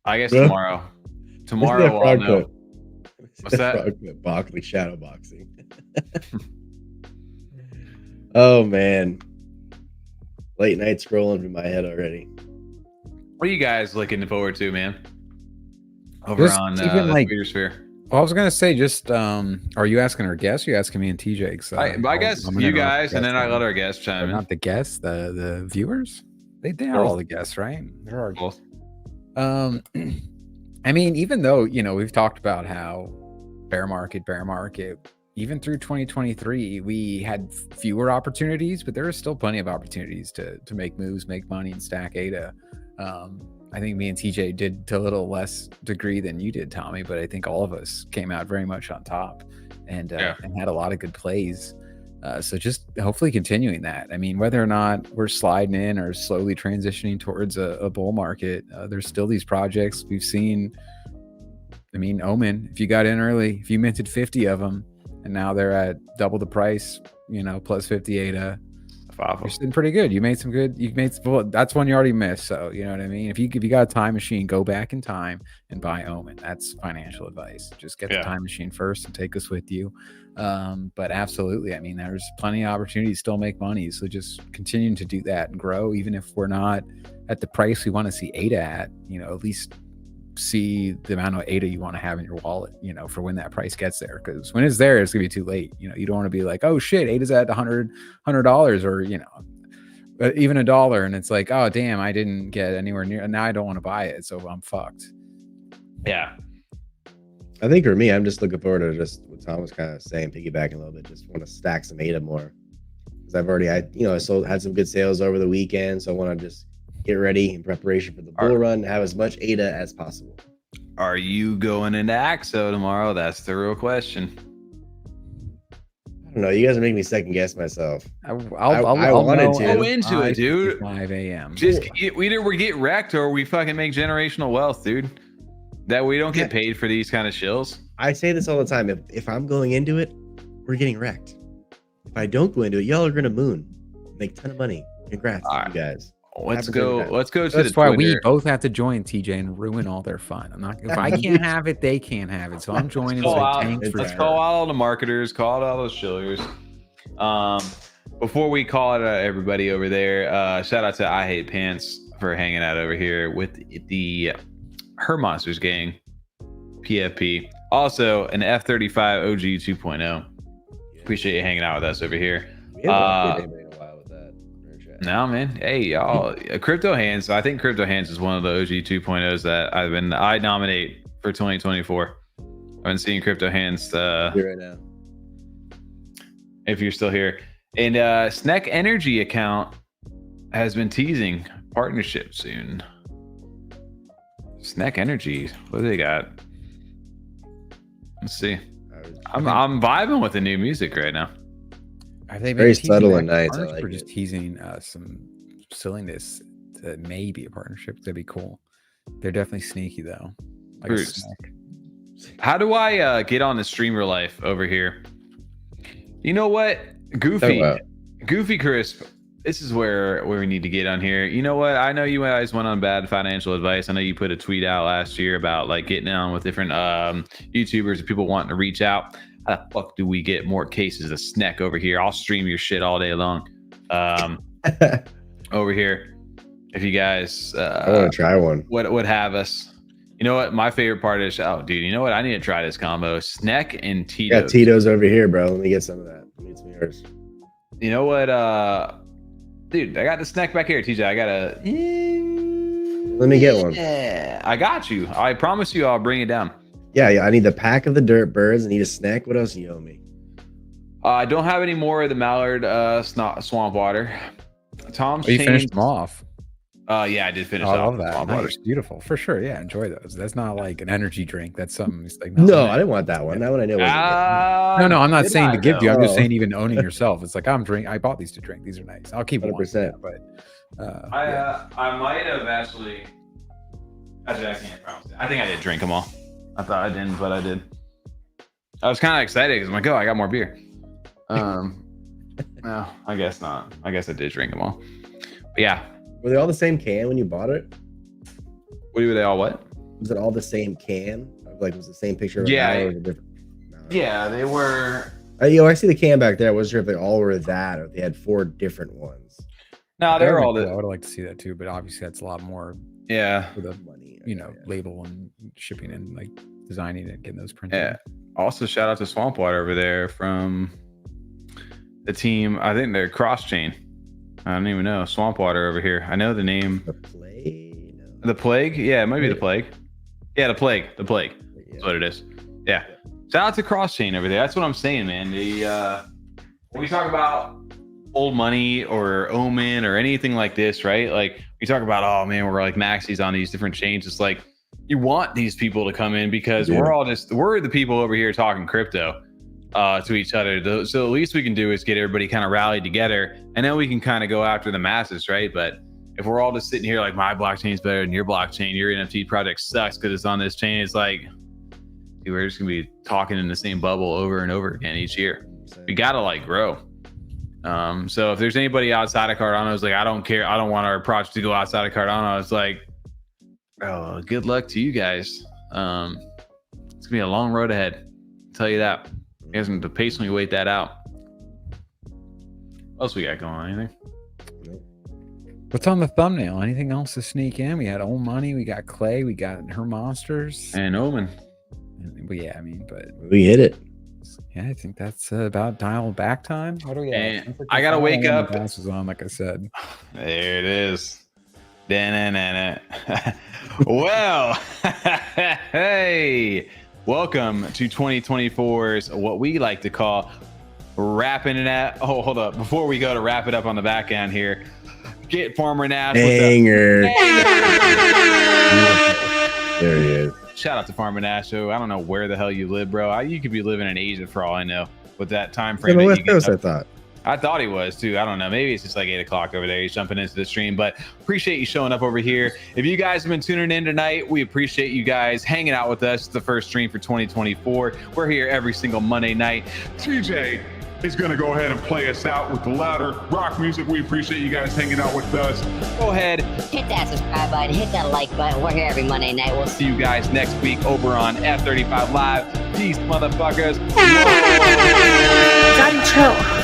I guess tomorrow. Tomorrow I'll know. What's that? Like shadow boxing. Oh man. Late night scrolling through my head already. What are you guys looking forward to, man? Over just on the Twitter sphere. Well, I was gonna say, just are you asking our guests? Or are you asking me and TJ? I guess you guys, and then I let our guests chime in. Not the guests, the viewers. They are all the guests, right? There are both. I mean, even though we've talked about how bear market, even through 2023, we had fewer opportunities, but there is still plenty of opportunities to make moves, make money, and stack ADA. I think me and TJ did to a little less degree than you did, Tommy, but I think all of us came out very much on top and had a lot of good plays. So just hopefully continuing that. I mean, whether or not we're sliding in or slowly transitioning towards a bull market, there's still these projects we've seen. I mean, OMEN, if you got in early, if you minted 50 of them and now they're at double the price, plus 50 ADA, you're sitting pretty good. That's one you already missed. So you know what I mean? If you got a time machine, go back in time and buy OMEN. That's financial advice. Just get the time machine first and take us with you. But absolutely, I mean, there's plenty of opportunities to still make money. So just continuing to do that and grow, even if we're not at the price we want to see ADA at, at least see the amount of ADA you want to have in your wallet, for when that price gets there. Because when it's there, it's gonna be too late. You don't want to be like, oh shit, ADA's at $100 or even $1, and it's like, oh damn, I didn't get anywhere near, and now I don't want to buy it, so I'm fucked. Yeah. I think for me, I'm just looking forward to just what Tom was kind of saying, piggybacking a little bit. Just want to stack some ADA more because I've already, had some good sales over the weekend, so I want to just get ready in preparation for the bull run, have as much ADA as possible. Are you going into AXO tomorrow? That's the real question. I don't know. You guys are making me second guess myself. I wanted to go into it, dude. 5 a.m. Just either we get wrecked or we fucking make generational wealth, dude. That we don't get paid for these kind of shills. I say this all the time. If I'm going into it, we're getting wrecked. If I don't go into it, y'all are gonna moon, make a ton of money. Congrats, you guys. Let's go to That's why we both have to join TJ and ruin all their fun. I'm not. If I can't have it, they can't have it. So I'm joining. Let's call out all the marketers. Call out all those shillers. Before we call it everybody over there, shout out to I Hate Pants for hanging out over here with the Her Monsters gang, PFP. Also an F35 OG 2.0. Appreciate you hanging out with us over here. No, man. Hey, y'all. Crypto Hands. I think Crypto Hands is one of the OG 2.0s that I nominate for 2024. I've been seeing Crypto Hands here right now. If you're still here. And SNEK Energy account has been teasing partnership soon. SNEK Energy. What do they got? Let's see. I'm vibing with the new music right now. Are they very subtle and nice? We're just teasing some silliness that may be a partnership. That'd be cool. They're definitely sneaky though. Like how do I get on the streamer life over here? You know what? Goofy Crisp. This is where we need to get on here. You know what? I know you guys went on bad financial advice. I know you put a tweet out last year about like getting on with different YouTubers and people wanting to reach out. How the fuck do we get more cases of SNEK over here? I'll stream your shit all day long. Over here. If you guys I want to try one. Would have us. You know what? My favorite part is, oh dude, you know what? I need to try this combo. SNEK and Tito's. Got Tito's over here, bro. Let me get some of that. Let me get some of yours. You know what? Dude, I got the SNEK back here, TJ. I gotta. Let me get one. Yeah, I got you. I promise you, I'll bring it down. Yeah. I need the pack of the dirt birds. I need a SNEK. What else do you owe me? I don't have any more of the mallard swamp water. Tom's you finished them off. Yeah, I did finish. I love that. Nice. Beautiful for sure. Yeah, enjoy those. That's not like an energy drink. That's something. Like, no, I didn't want that one. That one I know. No, I'm not saying to give to you. I'm just saying even owning yourself. It's like I bought these to drink. These are nice. I'll keep 100%. But I might have actually. Actually, I can't promise it. I think I did drink them all. I thought I didn't, but I did. I was kind of excited because I'm like, oh, I got more beer. No, I guess not. I guess I did drink them all. But yeah. Were they all the same can when you bought it? Were they all what? Was it all the same can? Like, was the same picture? Yeah. Yeah, they were. I see the can back there. I wasn't sure if they all were that or if they had 4 different ones. No, they were all. I would like to see that too, but obviously that's a lot more. Yeah. For the money, label and shipping and like designing it, getting those printed. Yeah. Also, shout out to Swamp Water over there from the team. I think they're Crosschain. I don't even know. Swamp Water over here. I know the name. The Plague? No. The Plague? Yeah, maybe the Plague. Yeah, the Plague. The Plague. Yeah. That's what it is. Yeah. Shout out to Crosschain over there. That's what I'm saying, man. When we talk about old money or OMEN or anything like this, right? Like we talk about, oh man, we're like Maxi's on these different chains. It's like you want these people to come in because we're the people over here talking crypto to each other. So the least we can do is get everybody kind of rallied together, and then we can kind of go after the masses, right? But if we're all just sitting here like my blockchain is better than your blockchain, your NFT project sucks because it's on this chain, it's like, dude, we're just gonna be talking in the same bubble over and over again each year. We gotta like grow. So if there's anybody outside of Cardano who's like, I don't care, I don't want our project to go outside of Cardano, it's like, oh, good luck to you guys. It's gonna be a long road ahead. I'll tell you that. You guys have to patiently wait that out. What else we got going on? Anything? What's on the thumbnail? Anything else to sneak in? We had Old Money, we got Clay, we got Her Monsters, and OMEN. But yeah, I mean, but we hit it. Yeah, I think that's about dial back time. What do we have? I gotta wake up. Glasses on, like I said. There it is. Da-na-na-na. Well, hey, Welcome to 2024's what we like to call wrapping it at. Oh, hold up. Before we go to wrap it up on the back end here, get Farmer Nash. Banger. There he is. Shout out to Farmer Nash. So I don't know where the hell you live, bro. You could be living in Asia for all I know with that time frame. On the West Coast, I thought he was too. I don't know. Maybe it's just like 8 o'clock over there. He's jumping into the stream, but appreciate you showing up over here. If you guys have been tuning in tonight, we appreciate you guys hanging out with us. It's the first stream for 2024. We're here every single Monday night. TJ is going to go ahead and play us out with the louder rock music. We appreciate you guys hanging out with us. Go ahead. Hit that subscribe button. Hit that like button. We're here every Monday night. We'll see you guys next week over on F35 Live. Peace, motherfuckers. Daddy, chill.